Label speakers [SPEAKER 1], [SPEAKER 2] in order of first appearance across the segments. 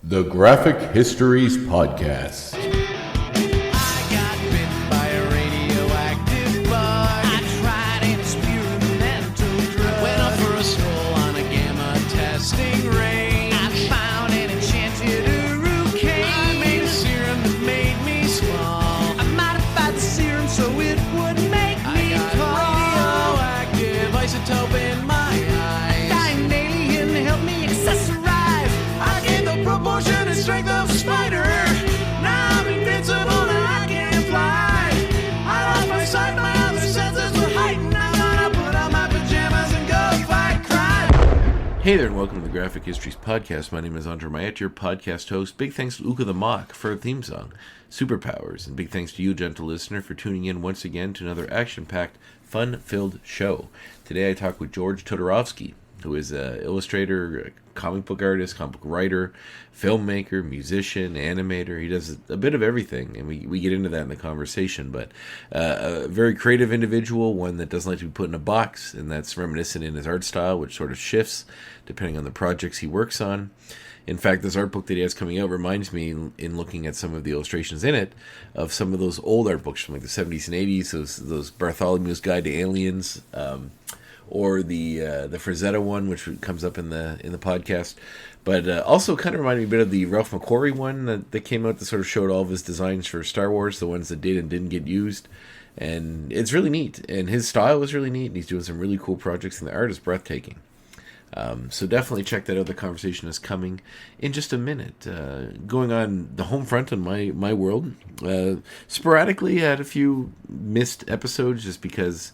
[SPEAKER 1] The Graphic Histories Podcast.
[SPEAKER 2] I got bitten by a radioactive bug. I tried an experimental drug. Went up for a stroll on a gamma testing range. I found an enchanted hurricane. I made a serum that made me small. I modified the serum so it would make me tall. Radioactive isotope in my eyes. Dying alien helped me accessorize. I gained the proportion and strength of a spider. Now I'm invincible and I can fly. I lost my sight, my other senses were heightened. I'm gonna put on my pajamas and go fight crime.
[SPEAKER 3] Hey there, and welcome to the Graphic Histories Podcast. My name is Andre Mayet, your podcast host. Big thanks to Uka the Mock for our theme song, Superpowers. And big thanks to you, gentle listener, for tuning in once again to another action-packed, fun-filled show. Today I talk with George Todorovski, who is an illustrator, comic book artist, comic book writer, filmmaker, musician, animator. He does a bit of everything, and we get into that in the conversation. But a very creative individual, one that doesn't like to be put in a box, and that's reminiscent in his art style, which sort of shifts depending on the projects he works on. In fact, this art book that he has coming out reminds me, in looking at some of the illustrations in it, of some of those old art books from like the 70s and 80s, those Bartholomew's Guide to Aliens, or the Frazetta one, which comes up in the podcast, but also kind of reminded me a bit of the Ralph McQuarrie one that came out that sort of showed all of his designs for Star Wars, the ones that did and didn't get used, and it's really neat, and his style is really neat, and he's doing some really cool projects, and the art is breathtaking. So definitely check that out. The conversation is coming in just a minute. Going on the home front on my world, sporadically I had a few missed episodes just because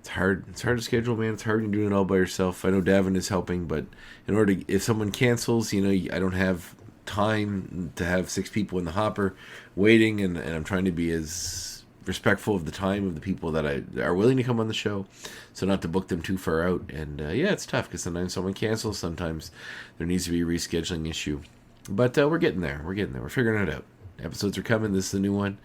[SPEAKER 3] it's hard to schedule, man. It's hard when you're doing it all by yourself. I know Davin is helping, but in order to, if someone cancels, I don't have time to have 6 people in the hopper waiting, and I'm trying to be as respectful of the time of the people that are willing to come on the show, so not to book them too far out. And it's tough because sometimes someone cancels, sometimes there needs to be a rescheduling issue. But we're getting there. We're figuring it out. Episodes are coming. This is the new one.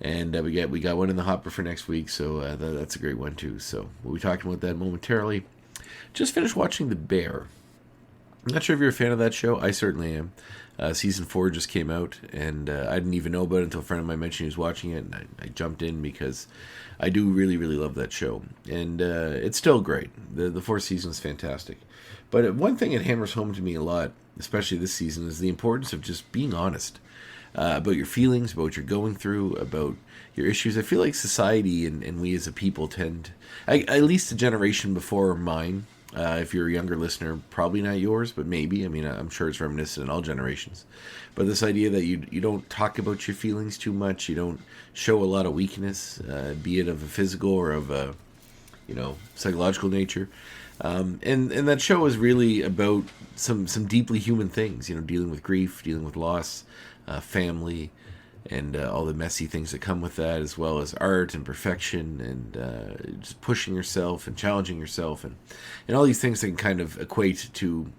[SPEAKER 3] And we got one in the hopper for next week, so that's a great one too. So we'll be talking about that momentarily. Just finished watching The Bear. I'm not sure if you're a fan of that show. I certainly am. Season 4 just came out, and I didn't even know about it until a friend of mine mentioned he was watching it, and I jumped in because I do really, really love that show. And it's still great. The 4th season is fantastic. But one thing it hammers home to me a lot, especially this season, is the importance of just being honest. About your feelings, about what you're going through, about your issues. I feel like society and we as a people tend, at least a generation before mine, if you're a younger listener, probably not yours, but maybe. I mean, I'm sure it's reminiscent in all generations. But this idea that you don't talk about your feelings too much, you don't show a lot of weakness, be it of a physical or of a psychological nature. And that show is really about some deeply human things, dealing with grief, dealing with loss, family, and all the messy things that come with that, as well as art and perfection and just pushing yourself and challenging yourself and all these things that can kind of equate to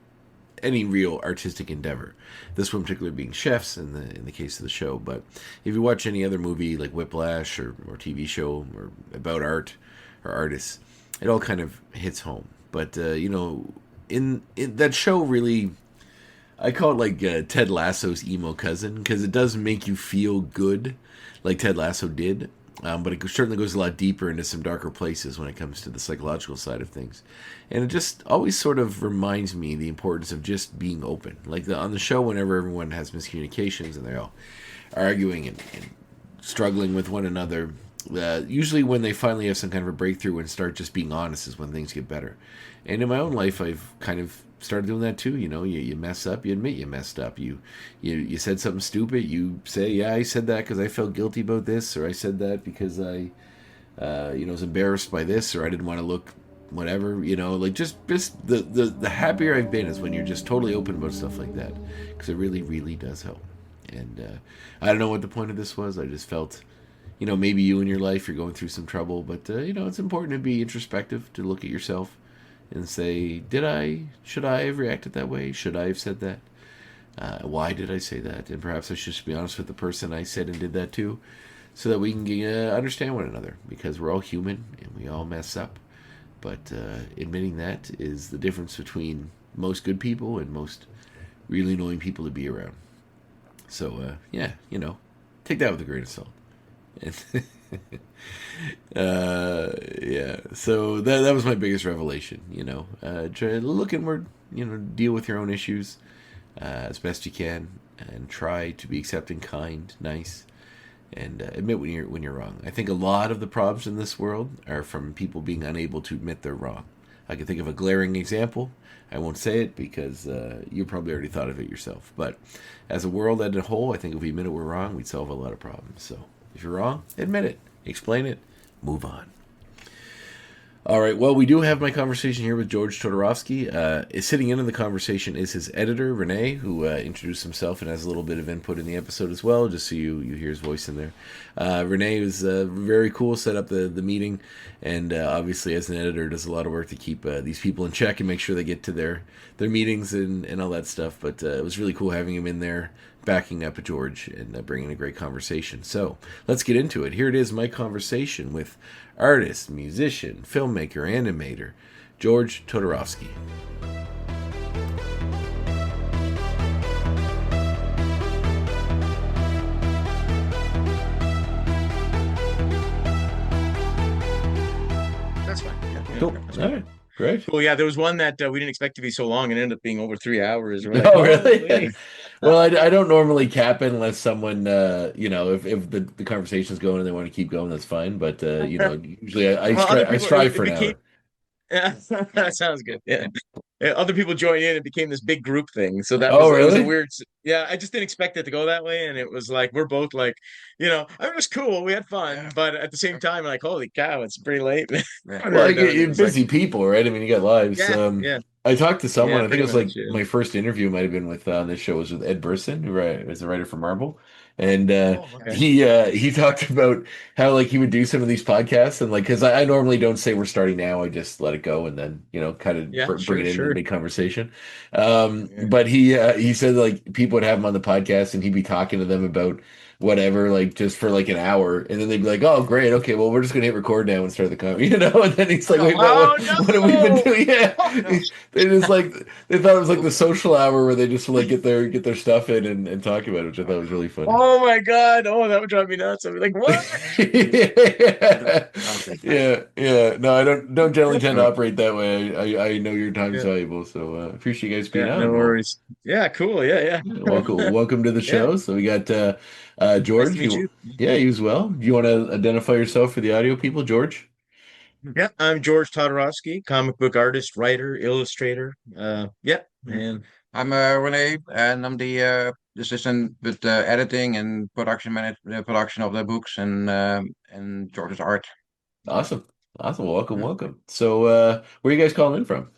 [SPEAKER 3] any real artistic endeavor. This one particularly being chefs in the case of the show. But if you watch any other movie like Whiplash or TV show or about art or artists, it all kind of hits home. But in that show, really, I call it like Ted Lasso's emo cousin, because it does make you feel good, like Ted Lasso did, but it certainly goes a lot deeper into some darker places when it comes to the psychological side of things. And it just always sort of reminds me the importance of just being open. Like on the show, whenever everyone has miscommunications and they're all arguing and struggling with one another, usually when they finally have some kind of a breakthrough and start just being honest is when things get better. And in my own life, I've kind of started doing that too. You mess up, you admit you messed up. You said something stupid, you say, yeah, I said that because I felt guilty about this, or I said that because I was embarrassed by this, or I didn't want to look whatever. Like just the happier I've been is when you're just totally open about stuff like that, because it really, really does help. And I don't know what the point of this was. I just felt, maybe you in your life, you're going through some trouble, but it's important to be introspective, to look at yourself and say, should I have reacted that way? Should I have said that? Why did I say that? And perhaps I should just be honest with the person I said and did that to, so that we can understand one another, because we're all human and we all mess up. But admitting that is the difference between most good people and most really annoying people to be around. So yeah, take that with a grain of salt. Yeah. So that was my biggest revelation. Try to look inward. Deal with your own issues as best you can, and try to be accepting, kind, nice, and admit when you're wrong. I think a lot of the problems in this world are from people being unable to admit they're wrong. I can think of a glaring example. I won't say it because you probably already thought of it yourself. But as a world as a whole, I think if we admit we're wrong, we'd solve a lot of problems. So if you're wrong, admit it, explain it, move on. All right. Well, we do have my conversation here with George Todorovski. Sitting in on the conversation is his editor, Renee, who introduced himself and has a little bit of input in the episode as well, just so you hear his voice in there. Renee was very cool, set up the meeting, and obviously as an editor does a lot of work to keep these people in check and make sure they get to their meetings and all that stuff. But it was really cool having him in there, backing up George and bringing a great conversation. So let's get into it. Here it is, my conversation with artist, musician, filmmaker, animator, George Todorovski.
[SPEAKER 4] That's fine. Yeah,
[SPEAKER 3] Cool.
[SPEAKER 4] that's
[SPEAKER 3] All
[SPEAKER 4] fine.
[SPEAKER 3] right. Great.
[SPEAKER 4] Well, yeah, there was one that we didn't expect to be so long and ended up being over 3 hours. We're like,
[SPEAKER 3] Oh, really?
[SPEAKER 4] "Holy."
[SPEAKER 3] Well, I don't normally cap it unless someone, if the conversation's going and they want to keep going, that's fine. But, usually
[SPEAKER 4] Well, other
[SPEAKER 3] I
[SPEAKER 4] people,
[SPEAKER 3] strive
[SPEAKER 4] it
[SPEAKER 3] for an
[SPEAKER 4] became,
[SPEAKER 3] hour.
[SPEAKER 4] yeah, that sounds good. Yeah. Yeah, other people joined in. It became this big group thing. So
[SPEAKER 3] Oh,
[SPEAKER 4] it was a
[SPEAKER 3] really?
[SPEAKER 4] weird. Yeah, I just didn't expect it to go that way, and it was like we're both like, I mean, it was cool. We had fun, but at the same time, like, holy cow, it's pretty late.
[SPEAKER 3] Well,
[SPEAKER 4] When we were done, it
[SPEAKER 3] you're
[SPEAKER 4] was like,
[SPEAKER 3] busy people, right? I mean, you got lives.
[SPEAKER 4] yeah, yeah,
[SPEAKER 3] I talked to someone.
[SPEAKER 4] yeah,
[SPEAKER 3] I think it
[SPEAKER 4] pretty
[SPEAKER 3] was
[SPEAKER 4] much.
[SPEAKER 3] like
[SPEAKER 4] Yeah.
[SPEAKER 3] my first interview might have been with on this show was with Ed Burson, who is a writer for Marvel, and
[SPEAKER 4] Oh, okay.
[SPEAKER 3] he talked about how like he would do some of these podcasts and like because I normally don't say we're starting now. I just let it go and then kind of
[SPEAKER 4] Yeah,
[SPEAKER 3] bring
[SPEAKER 4] sure,
[SPEAKER 3] it into
[SPEAKER 4] sure.
[SPEAKER 3] mid conversation.
[SPEAKER 4] Yeah.
[SPEAKER 3] But he said like people would have him on the podcast and he'd be talking to them about whatever, like just for like an hour, and then they'd be like, "Oh, great, okay, well, we're just gonna hit record now and start the comment," And then he's like, "Wait,
[SPEAKER 4] Oh
[SPEAKER 3] what have we been
[SPEAKER 4] no!
[SPEAKER 3] doing?" Yeah,
[SPEAKER 4] Oh no!
[SPEAKER 3] they just like they thought it was like the social hour where they just like get their stuff in and talk about it, which I thought was really funny.
[SPEAKER 4] Oh my God! Oh, that would drive me nuts. I'd be like, "What?"
[SPEAKER 3] Yeah,
[SPEAKER 4] Okay.
[SPEAKER 3] yeah. No, I don't generally tend to operate that way. I know your time is
[SPEAKER 4] Yeah,
[SPEAKER 3] valuable, so appreciate you guys being
[SPEAKER 4] yeah, no
[SPEAKER 3] on. Well,
[SPEAKER 4] worries. Yeah, cool. Yeah, yeah,
[SPEAKER 3] welcome to the
[SPEAKER 4] yeah.
[SPEAKER 3] show. So we got
[SPEAKER 4] Nice to
[SPEAKER 3] George.
[SPEAKER 4] meet you.
[SPEAKER 3] You as well. Do you want to identify yourself for the audio people, George?
[SPEAKER 4] Yeah, I'm George Todorovski, comic book artist, writer, illustrator. Yeah, and
[SPEAKER 5] I'm Renee, and I'm the assistant with editing and production of the books and George's art.
[SPEAKER 3] Awesome, awesome. Welcome,
[SPEAKER 4] yeah.
[SPEAKER 3] welcome. So where are you guys calling in from?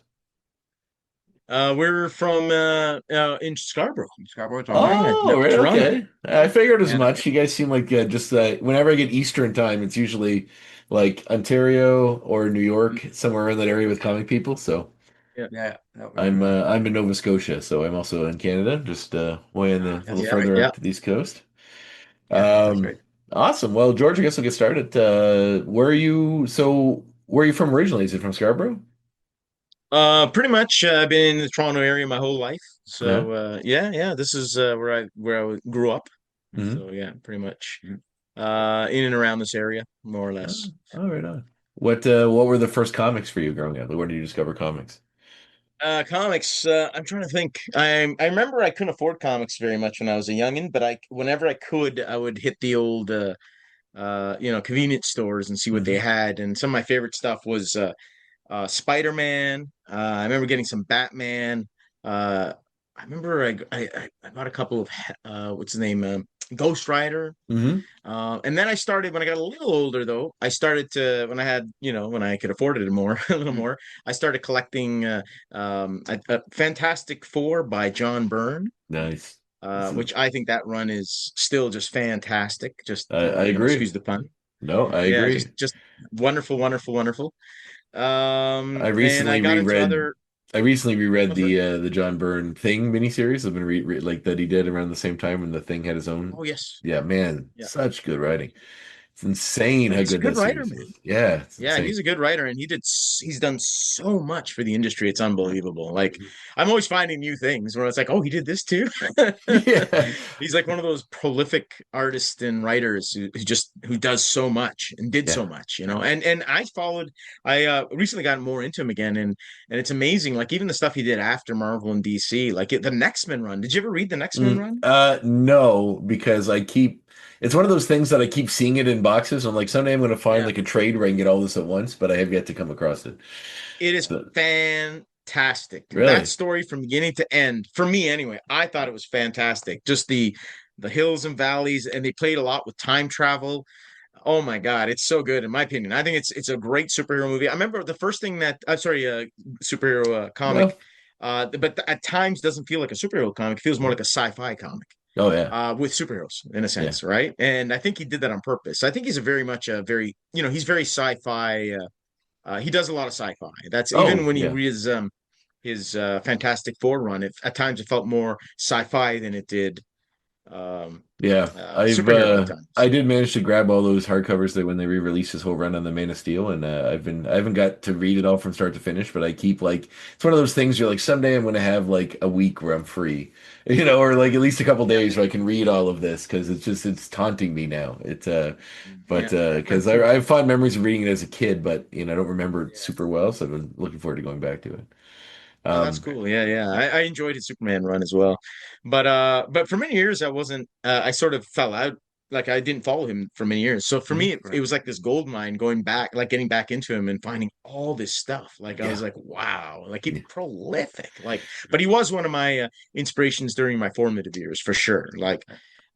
[SPEAKER 4] We're from in Scarborough.
[SPEAKER 5] Scarborough, Toronto.
[SPEAKER 4] Yeah,
[SPEAKER 3] Oh,
[SPEAKER 4] no,
[SPEAKER 3] right,
[SPEAKER 4] Toronto.
[SPEAKER 3] okay. I figured as
[SPEAKER 4] And
[SPEAKER 3] much. You guys seem like just whenever I get Eastern time, it's usually like Ontario or New York, somewhere in that area with comic people. So
[SPEAKER 4] yeah,
[SPEAKER 5] Yeah, no,
[SPEAKER 3] I'm in Nova Scotia, so I'm also in Canada, just way in the a little
[SPEAKER 5] yes,
[SPEAKER 4] yeah,
[SPEAKER 3] further
[SPEAKER 4] yeah.
[SPEAKER 3] up to the East Coast.
[SPEAKER 5] yeah, that's right.
[SPEAKER 3] Awesome. Well, George, I guess we'll get started. Where are you from originally? Is it from Scarborough?
[SPEAKER 4] Pretty much. I've been in the Toronto area my whole life.
[SPEAKER 3] Yeah.
[SPEAKER 4] So yeah. This is where I grew up.
[SPEAKER 3] Hmm.
[SPEAKER 4] So yeah, pretty much
[SPEAKER 5] Mhm.
[SPEAKER 4] in and around this area, more or less.
[SPEAKER 3] Oh, right on. What were the first comics for you growing up? Where did you discover comics?
[SPEAKER 4] Comics. I'm trying to think. I remember I couldn't afford comics very much when I was a youngin, but whenever I could, I would hit the old convenience stores and see what they
[SPEAKER 3] Hmm.
[SPEAKER 4] had. And some of my favorite stuff was Spider-Man. I remember getting some Batman. Uh, I remember I got a couple of what's his name, Ghost Rider.
[SPEAKER 3] Hmm.
[SPEAKER 4] And then I started when I got a little older though. I started to when I had when I could afford it more a little more. I started collecting a Fantastic Four by John Byrne,
[SPEAKER 3] Nice. This is,
[SPEAKER 4] which I think that run is still just fantastic. Just
[SPEAKER 3] I agree.
[SPEAKER 4] excuse the pun.
[SPEAKER 3] No, I
[SPEAKER 4] Yeah,
[SPEAKER 3] agree.
[SPEAKER 4] just wonderful, wonderful, wonderful.
[SPEAKER 3] I
[SPEAKER 4] And I
[SPEAKER 3] recently
[SPEAKER 4] got into
[SPEAKER 3] reread
[SPEAKER 4] other.
[SPEAKER 3] I recently reread
[SPEAKER 4] Oh, sorry.
[SPEAKER 3] the John Byrne Thing miniseries. I've been like that he did around the same time when the Thing had his own.
[SPEAKER 4] Oh yes,
[SPEAKER 3] Yeah, man,
[SPEAKER 4] yeah,
[SPEAKER 3] such good writing. It's insane how
[SPEAKER 4] He's a
[SPEAKER 3] good
[SPEAKER 4] good
[SPEAKER 3] that
[SPEAKER 4] writer,
[SPEAKER 3] series
[SPEAKER 4] man.
[SPEAKER 3] is. Yeah, it's
[SPEAKER 4] Yeah,
[SPEAKER 3] insane.
[SPEAKER 4] he's a good writer, and he's done so much for the industry. It's unbelievable. Like I'm always finding new things where it's like, oh, he did this too.
[SPEAKER 3] Yeah.
[SPEAKER 4] He's like one of those prolific artists and writers who does so much and did
[SPEAKER 3] Yeah.
[SPEAKER 4] so much, you know. And I recently got more into him again, and it's amazing. Like even the stuff he did after Marvel and DC, like the Next Men run. Did you ever read the Next Men run?
[SPEAKER 3] No, because it's one of those things that I keep seeing it in boxes. I'm like, someday I'm going to find
[SPEAKER 4] Yeah.
[SPEAKER 3] like a trade where I can get all this at once, but I have yet to come across it.
[SPEAKER 4] It is
[SPEAKER 3] So,
[SPEAKER 4] fantastic. That
[SPEAKER 3] really?
[SPEAKER 4] story from beginning to end, for me anyway, I thought it was fantastic. Just the hills and valleys, and they played a lot with time travel. Oh my God, it's so good in my opinion. I think it's a great superhero movie. I remember the first thing that I'm sorry, superhero comic,
[SPEAKER 3] Well,
[SPEAKER 4] but at times doesn't feel like a superhero comic. It feels more like a sci-fi comic
[SPEAKER 3] oh yeah.
[SPEAKER 4] with superheroes in a
[SPEAKER 3] Yeah.
[SPEAKER 4] sense, right? And I think he did that on purpose. I think he's a very much a very, he's very sci-fi. He does a lot of sci-fi. That's even
[SPEAKER 3] Oh,
[SPEAKER 4] when he
[SPEAKER 3] yeah.
[SPEAKER 4] reads his Fantastic Four run. At times it felt more sci-fi than it did
[SPEAKER 3] Yeah,
[SPEAKER 4] superhero at
[SPEAKER 3] I
[SPEAKER 4] times.
[SPEAKER 3] did manage to grab all those hardcovers that when they re-released his whole run on the Man of Steel, and I haven't got to read it all from start to finish, but I keep like it's one of those things you're like someday I'm going to have like a week where I'm free, or like at least a couple
[SPEAKER 4] Yeah,
[SPEAKER 3] days where I can read all of this because it's taunting me now. But
[SPEAKER 4] yeah,
[SPEAKER 3] because I have fond memories of reading it as a kid, but I don't remember it
[SPEAKER 4] yeah.
[SPEAKER 3] super well, so I've been looking forward to going back to it.
[SPEAKER 4] Oh, that's
[SPEAKER 3] Um,
[SPEAKER 4] cool. Yeah, yeah. I enjoyed his Superman run as well. But for many years I wasn't I sort of fell out. Like I didn't follow him for many years. So for me it
[SPEAKER 5] Right.
[SPEAKER 4] was like this gold mine going back, like getting back into him and finding all this stuff. Like I was
[SPEAKER 3] yeah,
[SPEAKER 4] like, wow, like he's
[SPEAKER 3] yeah,
[SPEAKER 4] prolific. Like, but he was one of my inspirations during my formative years for sure. Like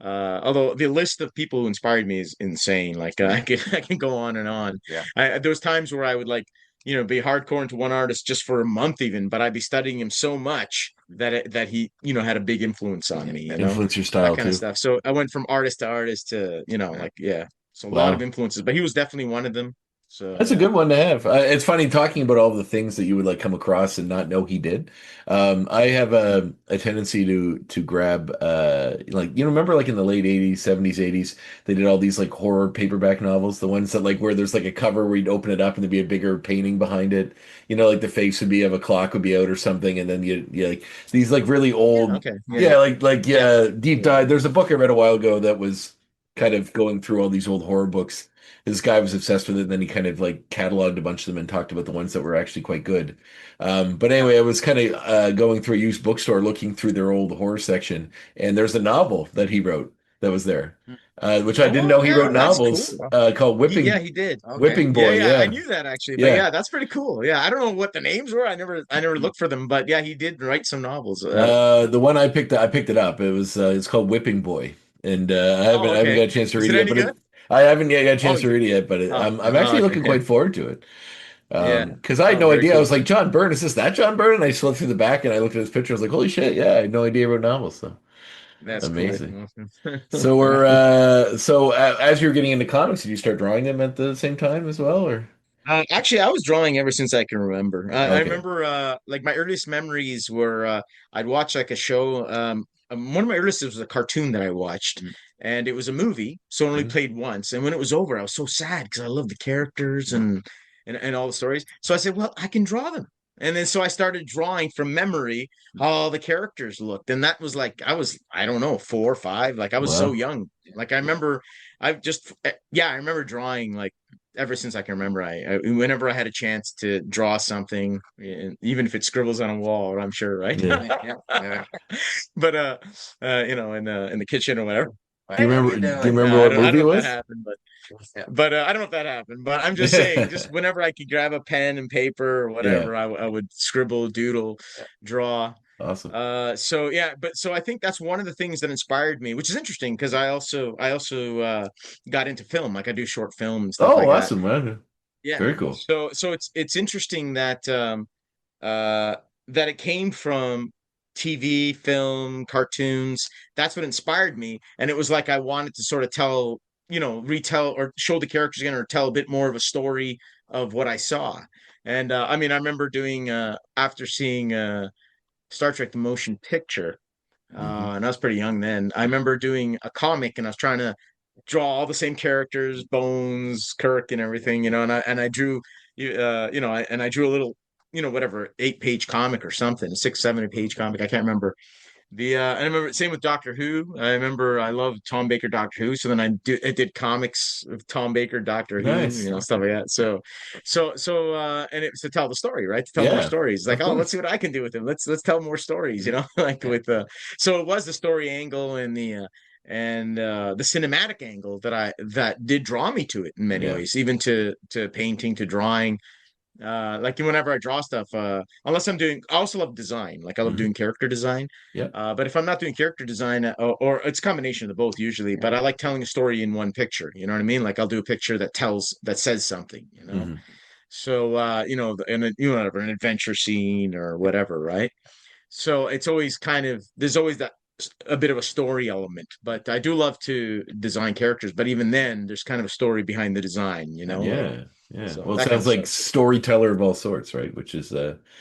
[SPEAKER 4] although the list of people who inspired me is insane. Like I can go on and on.
[SPEAKER 5] Yeah.
[SPEAKER 4] There was times where I would like be hardcore into one artist just for a month even, but I'd be studying him so much that he, had a big influence on me,
[SPEAKER 3] influence your
[SPEAKER 4] that
[SPEAKER 3] style
[SPEAKER 4] kind of
[SPEAKER 3] too.
[SPEAKER 4] stuff. So I went from artist to artist to,
[SPEAKER 5] Yeah.
[SPEAKER 4] like, yeah. So a lot of
[SPEAKER 3] Wow.
[SPEAKER 4] influences, but he was definitely one of them. So
[SPEAKER 3] That's a
[SPEAKER 4] yeah.
[SPEAKER 3] good one to have. It's funny talking about all the things that you would like come across and not know he did. I have a tendency to grab like remember like in the late 80s, 70s, 80s, they did all these like horror paperback novels, the ones that like where there's like a cover where you'd open it up and there'd be a bigger painting behind it. Like the face would be of a clock would be out or something, and then you like these like really
[SPEAKER 4] Yeah,
[SPEAKER 3] old
[SPEAKER 4] okay. Yeah.
[SPEAKER 3] yeah,
[SPEAKER 4] Yeah.
[SPEAKER 3] yeah, deep
[SPEAKER 4] Yeah.
[SPEAKER 3] dive. There's a book I read a while ago that was kind of going through all these old horror books. This guy was obsessed with it, and then he kind of like cataloged a bunch of them and talked about the ones that were actually quite good. But
[SPEAKER 4] Yeah.
[SPEAKER 3] anyway, I was kind of going through a used bookstore looking through their old horror section, and there's a novel that he wrote that was there, which I didn't
[SPEAKER 4] Oh
[SPEAKER 3] know he
[SPEAKER 4] yeah,
[SPEAKER 3] wrote
[SPEAKER 4] that's cool.
[SPEAKER 3] novels called
[SPEAKER 4] Yeah, he did.
[SPEAKER 5] Okay.
[SPEAKER 3] Whipping
[SPEAKER 4] Yeah,
[SPEAKER 3] Boy.
[SPEAKER 4] yeah, I
[SPEAKER 3] Yeah,
[SPEAKER 4] knew that actually. But
[SPEAKER 3] yeah.
[SPEAKER 4] yeah, that's pretty cool. Yeah, I don't know what the names were. I never looked for them, but yeah, he did write some novels.
[SPEAKER 3] The one I picked it up. It's called Whipping Boy, and
[SPEAKER 4] Oh,
[SPEAKER 3] I haven't
[SPEAKER 4] okay.
[SPEAKER 3] got a chance to
[SPEAKER 4] Is
[SPEAKER 3] read
[SPEAKER 4] it
[SPEAKER 3] it yet,
[SPEAKER 4] any
[SPEAKER 3] but
[SPEAKER 4] good?
[SPEAKER 3] I haven't yet got a
[SPEAKER 4] Oh,
[SPEAKER 3] chance to read it yet. But
[SPEAKER 4] oh,
[SPEAKER 3] I'm actually
[SPEAKER 4] okay.
[SPEAKER 3] looking
[SPEAKER 4] Yeah.
[SPEAKER 3] quite forward to it.
[SPEAKER 4] Yeah.
[SPEAKER 3] Because I had
[SPEAKER 4] Oh,
[SPEAKER 3] no
[SPEAKER 4] very
[SPEAKER 3] idea. I
[SPEAKER 4] cool.
[SPEAKER 3] was like, John Byrne, is this that John Byrne? And I flipped through the back and I looked at his picture. I was like, holy shit, yeah, I had no idea he wrote novels. So
[SPEAKER 4] That's cool.
[SPEAKER 3] amazing. So as you're getting into comics, did you start drawing them at the same time as well, or
[SPEAKER 4] Actually, I was drawing ever since I can remember. I
[SPEAKER 3] okay?
[SPEAKER 4] remember like my earliest memories were I'd watch like a show. One of my earliest was a cartoon that I watched,
[SPEAKER 5] Mm.
[SPEAKER 4] and it was a movie, so it only
[SPEAKER 3] Mhm.
[SPEAKER 4] played once. And when it was over, I was so sad because I loved the characters
[SPEAKER 5] Yeah.
[SPEAKER 4] and all the stories. So I said, well, I can draw them. And then so I started drawing from memory how all the characters looked. And that was like I don't know, 4 or 5. Like I was so
[SPEAKER 3] Wow,
[SPEAKER 4] young. Like I remember I remember drawing like ever since I can remember. Whenever I had a chance to draw something, even if it scribbles on a wall, I'm sure, right?
[SPEAKER 3] yeah.
[SPEAKER 5] Yeah. Yeah.
[SPEAKER 4] But in the kitchen or whatever.
[SPEAKER 5] Well, I mean,
[SPEAKER 3] Do you
[SPEAKER 5] like,
[SPEAKER 3] remember
[SPEAKER 4] No,
[SPEAKER 3] what
[SPEAKER 4] I don't
[SPEAKER 3] movie
[SPEAKER 4] know
[SPEAKER 3] it
[SPEAKER 4] if that
[SPEAKER 3] was?
[SPEAKER 4] happened,
[SPEAKER 5] yeah.
[SPEAKER 4] but I don't know if that happened. But I'm just saying, just whenever I could grab a pen and paper or
[SPEAKER 3] Yeah,
[SPEAKER 4] whatever, I would scribble, doodle,
[SPEAKER 5] Yeah.
[SPEAKER 4] draw.
[SPEAKER 3] awesome.
[SPEAKER 4] So yeah, but so I think that's one of the things that inspired me, which is interesting because I also got into film, like I do short film and stuff
[SPEAKER 3] Oh,
[SPEAKER 4] like that.
[SPEAKER 3] awesome, man.
[SPEAKER 4] Yeah.
[SPEAKER 3] Very cool.
[SPEAKER 4] So it's interesting uh that it came from TV, film, cartoons. That's what inspired me. And it was like I wanted to sort of retell or show the characters again or tell a bit more of a story of what I saw. And I mean, I remember doing after seeing Star Trek the motion picture,
[SPEAKER 3] Hmm.
[SPEAKER 4] and I was pretty young then. I remember doing a comic and I was trying to draw all the same characters, Bones, Kirk, and everything, and I drew and I drew a little, whatever, 8-page comic or something, 6, 7 page comic. I can't remember. I remember same with Doctor Who. I remember I love Tom Baker Doctor Who. So then I did comics of Tom Baker Doctor Who,
[SPEAKER 3] Nice.
[SPEAKER 4] stuff like that. And it was to tell the story, right? To tell more
[SPEAKER 3] Yeah,
[SPEAKER 4] stories. Like,
[SPEAKER 3] of
[SPEAKER 4] oh,
[SPEAKER 3] course.
[SPEAKER 4] let's see what I can do with him. Let's tell more stories, like with so it was the story angle and the cinematic angle that did draw me to it in many
[SPEAKER 3] Yeah.
[SPEAKER 4] ways, even to painting, to drawing. Like whenever I draw stuff, unless I also love design. Like I love
[SPEAKER 3] Mhm.
[SPEAKER 4] doing character design.
[SPEAKER 3] Yeah.
[SPEAKER 4] But if I'm not doing character design, or it's a combination of the both usually, but I like telling a story in one picture. You know what I mean? Like I'll do a picture that says something,
[SPEAKER 3] Mhm.
[SPEAKER 4] So, whatever, an adventure scene or whatever, right? So it's always there's always that a bit of a story element, but I do love to design characters. But even then, there's kind of a story behind the design,
[SPEAKER 3] Yeah. Yeah.
[SPEAKER 4] So
[SPEAKER 3] Well, it
[SPEAKER 4] that kind
[SPEAKER 3] sounds
[SPEAKER 4] of
[SPEAKER 3] like
[SPEAKER 4] stuff.
[SPEAKER 3] storyteller of all sorts, right? Which is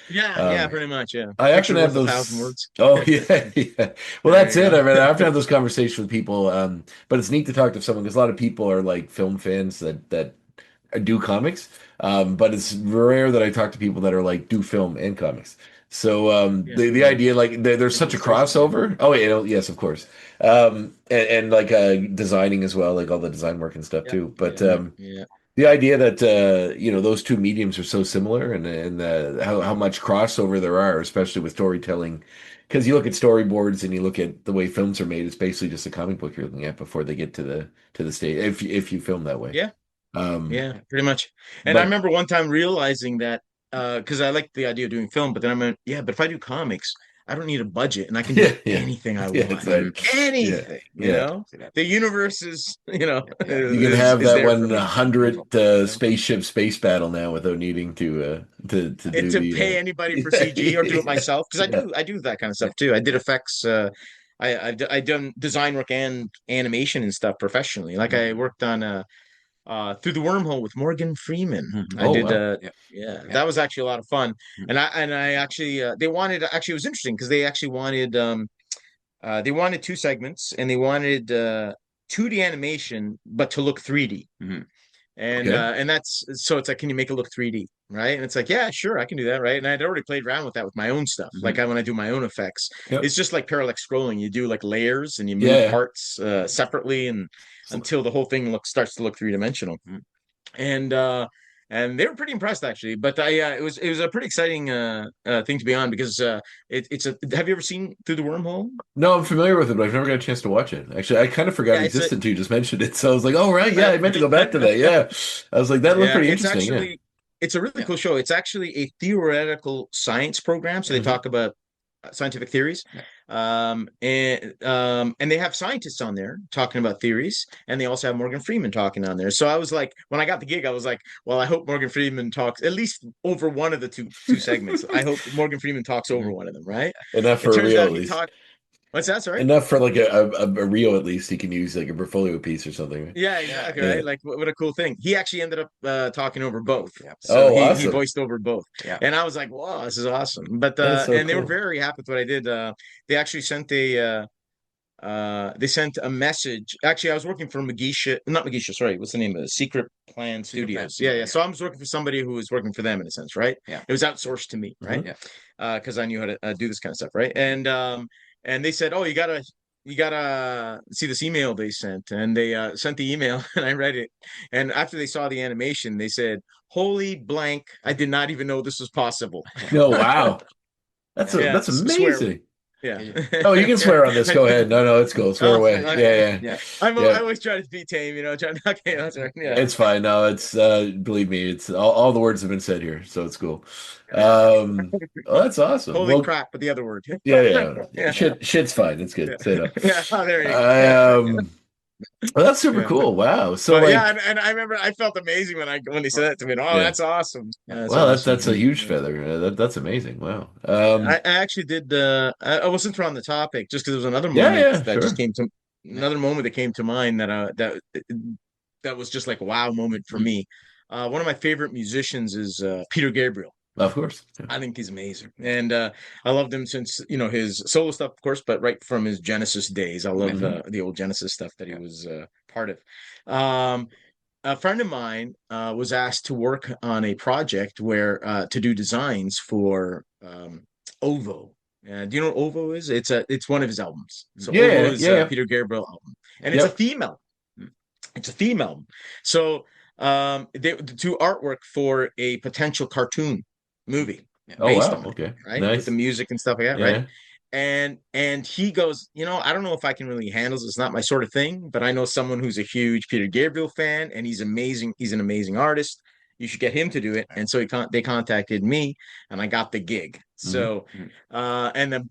[SPEAKER 4] Yeah,
[SPEAKER 3] um
[SPEAKER 4] pretty much. Yeah,
[SPEAKER 3] I often
[SPEAKER 4] picture
[SPEAKER 3] have
[SPEAKER 4] worth 1,000
[SPEAKER 3] those.
[SPEAKER 4] words.
[SPEAKER 3] Oh yeah, yeah. Well,
[SPEAKER 4] There
[SPEAKER 3] that's
[SPEAKER 4] you
[SPEAKER 3] it.
[SPEAKER 4] go.
[SPEAKER 3] I mean, I often have those conversations with people. But it's neat to talk to someone because a lot of people are like film fans that do comics. But it's rare that I talk to people that are like do film and comics. So
[SPEAKER 4] Yeah,
[SPEAKER 3] the
[SPEAKER 4] yeah.
[SPEAKER 3] idea like there's such a crossover. Oh yeah, yes, of course. And like designing as well, like all the design work and stuff
[SPEAKER 4] Yeah,
[SPEAKER 3] too. But
[SPEAKER 4] yeah, yeah.
[SPEAKER 3] the idea that those two mediums are so similar and how much crossover there are, especially with storytelling, because you look at storyboards and you look at the way films are made, it's basically just a comic book you're looking at before they get to the stage if you film that way.
[SPEAKER 4] Yeah,
[SPEAKER 3] Um,
[SPEAKER 4] yeah, pretty much. And I
[SPEAKER 3] but
[SPEAKER 4] remember one time realizing that because I like the idea of doing film, but then I meant, yeah, but if I do comics, I don't need a budget and I can do
[SPEAKER 3] yeah, yeah,
[SPEAKER 4] anything I
[SPEAKER 3] yeah,
[SPEAKER 4] want.
[SPEAKER 3] it's like yeah,
[SPEAKER 4] Anything,
[SPEAKER 3] yeah.
[SPEAKER 4] The universe is,
[SPEAKER 3] You can have
[SPEAKER 4] is
[SPEAKER 3] that
[SPEAKER 4] there for
[SPEAKER 3] one
[SPEAKER 4] me.
[SPEAKER 3] hundred
[SPEAKER 4] You know?
[SPEAKER 3] spaceship space battle now without needing to
[SPEAKER 4] And
[SPEAKER 3] do
[SPEAKER 4] to pay anybody for CG or do it
[SPEAKER 3] yeah,
[SPEAKER 4] myself, because
[SPEAKER 3] yeah.
[SPEAKER 4] I do that kind of stuff too. I did effects. I've done design work and animation and stuff professionally. Like I worked on through the Wormhole with Morgan Freeman. I
[SPEAKER 3] Oh
[SPEAKER 4] did
[SPEAKER 3] wow.
[SPEAKER 4] yeah, that was actually a lot of fun. And I actually they wanted actually it was interesting because they wanted 2 segments and they wanted 2D animation but to look 3D.
[SPEAKER 3] Okay.
[SPEAKER 4] And that's so it's like, can you make it look 3D? Right. And it's like, yeah, sure, I can do that. Right. And I'd already played around with that with my own stuff. Like when I do my own effects,
[SPEAKER 3] Yep.
[SPEAKER 4] it's just like parallax scrolling. You do like layers and you
[SPEAKER 3] Yeah.
[SPEAKER 4] move
[SPEAKER 3] Yeah.
[SPEAKER 4] parts separately and until the whole thing starts to look 3 dimensional. And and they were pretty impressed actually. But it was a pretty exciting thing to be on because it's a have you ever seen Through the Wormhole?
[SPEAKER 3] No, I'm familiar with it, but I've never got a chance to watch it. Actually, I kind of forgot
[SPEAKER 4] Yeah,
[SPEAKER 3] it
[SPEAKER 4] it's a
[SPEAKER 3] existed until you just mentioned it. So I was like, oh, right. Yeah, I meant to go back to that. Yeah. I was like, that looked
[SPEAKER 4] yeah,
[SPEAKER 3] pretty interesting. Yeah.
[SPEAKER 4] it's a really cool show. It's actually a theoretical science program. So they talk about scientific theories. And they have scientists on there talking about theories, and they also have Morgan Freeman talking on there. So I was like, when I got the gig, I was like, well, I hope Morgan Freeman talks at least over one of the two segments. I hope Morgan Freeman talks over one of them, right?
[SPEAKER 3] Enough
[SPEAKER 4] It
[SPEAKER 3] for a
[SPEAKER 4] turns
[SPEAKER 3] reel,
[SPEAKER 4] out
[SPEAKER 3] at
[SPEAKER 4] he
[SPEAKER 3] least.
[SPEAKER 4] talked. What's that? Sorry.
[SPEAKER 3] Enough for like a reel, at least. He can use like a portfolio piece or something. Right?
[SPEAKER 4] Yeah, exactly,
[SPEAKER 3] Yeah.
[SPEAKER 4] right. Like what a cool thing. He actually ended up talking over both. So
[SPEAKER 3] Oh,
[SPEAKER 4] he
[SPEAKER 3] awesome.
[SPEAKER 4] voiced over both. And I was like, "Wow, this is awesome." But
[SPEAKER 3] That's so
[SPEAKER 4] and they were
[SPEAKER 3] cool.
[SPEAKER 4] very happy with what I did. They actually sent they sent a message. Actually, I was working for not Magisha, sorry, what's the name of it? Secret Plan Studios. Yeah, yeah. So I was working for somebody who was working for them in a sense, right? It was outsourced to me, right? Because I knew how to do this kind of stuff, right? And they said, "Oh, you gotta see this email they sent." And they sent the email and I read it. And after they saw the animation, they said, "Holy blank, I did not even know this was possible."
[SPEAKER 3] No, wow.
[SPEAKER 4] Yeah,
[SPEAKER 3] That's
[SPEAKER 4] swear.
[SPEAKER 3] amazing.
[SPEAKER 4] Yeah.
[SPEAKER 3] Oh, you can swear on this. Go ahead. No, it's cool. Swear
[SPEAKER 4] Oh,
[SPEAKER 3] away.
[SPEAKER 4] okay.
[SPEAKER 3] Yeah.
[SPEAKER 4] I always try to be tame, okay, that's right. Yeah.
[SPEAKER 3] It's fine. No, it's believe me, it's all the words have been said here, so it's cool.
[SPEAKER 4] Yeah.
[SPEAKER 3] Oh, that's awesome.
[SPEAKER 4] Holy
[SPEAKER 3] Well,
[SPEAKER 4] crap, but the other word.
[SPEAKER 3] yeah.
[SPEAKER 4] Yeah.
[SPEAKER 3] Shit's fine. It's
[SPEAKER 4] Yeah.
[SPEAKER 3] good. Say no.
[SPEAKER 4] Yeah. Oh, there you
[SPEAKER 3] I
[SPEAKER 4] go.
[SPEAKER 3] well, that's super
[SPEAKER 4] Yeah.
[SPEAKER 3] cool. Wow. So
[SPEAKER 4] But yeah,
[SPEAKER 3] like,
[SPEAKER 4] and I remember I felt amazing when they said that to me. Oh,
[SPEAKER 3] yeah.
[SPEAKER 4] that's awesome. That's
[SPEAKER 3] Well,
[SPEAKER 4] awesome.
[SPEAKER 3] that's a huge feather. That's amazing. Wow.
[SPEAKER 4] I actually did I wasn't on the topic just because there was another
[SPEAKER 3] Yeah,
[SPEAKER 4] moment
[SPEAKER 3] yeah,
[SPEAKER 4] that
[SPEAKER 3] sure.
[SPEAKER 4] just came to another moment that came to mind that was just like a wow moment for me. One of my favorite musicians is Peter Gabriel.
[SPEAKER 3] Of course. Yeah.
[SPEAKER 4] I think he's amazing, and I loved him since his solo stuff, of course, but right from his Genesis days. I love the old Genesis stuff that he was part of. Um, a friend of mine was asked to work on a project where to do designs for Ovo. Do you know what Ovo is? It's one of his albums. So Ovo
[SPEAKER 3] Yeah,
[SPEAKER 4] is
[SPEAKER 3] yeah, yeah.
[SPEAKER 4] Peter Gabriel album, and it's a
[SPEAKER 3] Yep.
[SPEAKER 4] theme album. It's a theme album. So they do artwork for a potential cartoon movie
[SPEAKER 3] Oh
[SPEAKER 4] based
[SPEAKER 3] wow.
[SPEAKER 4] on it,
[SPEAKER 3] Okay.
[SPEAKER 4] right? With the
[SPEAKER 3] Nice.
[SPEAKER 4] music and stuff like that, right?
[SPEAKER 3] Yeah.
[SPEAKER 4] And he goes, I don't know if I can really handle this. It's not my sort of thing, but I know someone who's a huge Peter Gabriel fan, and he's amazing. He's an amazing artist. You should get him to do it. And so they contacted me, and I got the gig. So, and the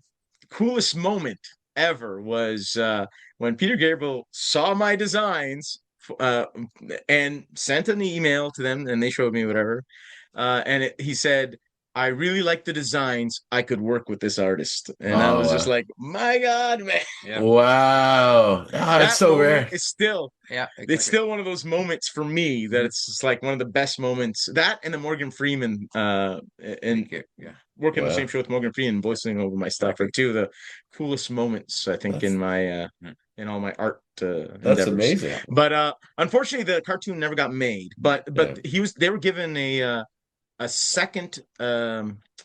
[SPEAKER 4] coolest moment ever was when Peter Gabriel saw my designs uh, and sent an email to them, and they showed me whatever. He said, I really like the designs. I could work with this artist. And I was just
[SPEAKER 3] Oh,
[SPEAKER 4] like, my God, man.
[SPEAKER 5] Yeah.
[SPEAKER 3] wow. Ah, it's
[SPEAKER 4] That
[SPEAKER 3] so
[SPEAKER 4] moment
[SPEAKER 3] rare.
[SPEAKER 4] is still,
[SPEAKER 5] Yeah,
[SPEAKER 4] it's
[SPEAKER 5] exactly.
[SPEAKER 4] still one of those moments for me that it's just like one of the best moments. That and the Morgan Freeman, and
[SPEAKER 5] Yeah.
[SPEAKER 4] working the
[SPEAKER 3] Wow.
[SPEAKER 4] same show with Morgan Freeman, voicing over my stuff are two of the coolest moments, I think, in my, in all my art
[SPEAKER 3] That's
[SPEAKER 4] endeavors.
[SPEAKER 3] amazing.
[SPEAKER 4] But unfortunately, the cartoon never got made. But
[SPEAKER 3] Yeah.
[SPEAKER 4] they were given a second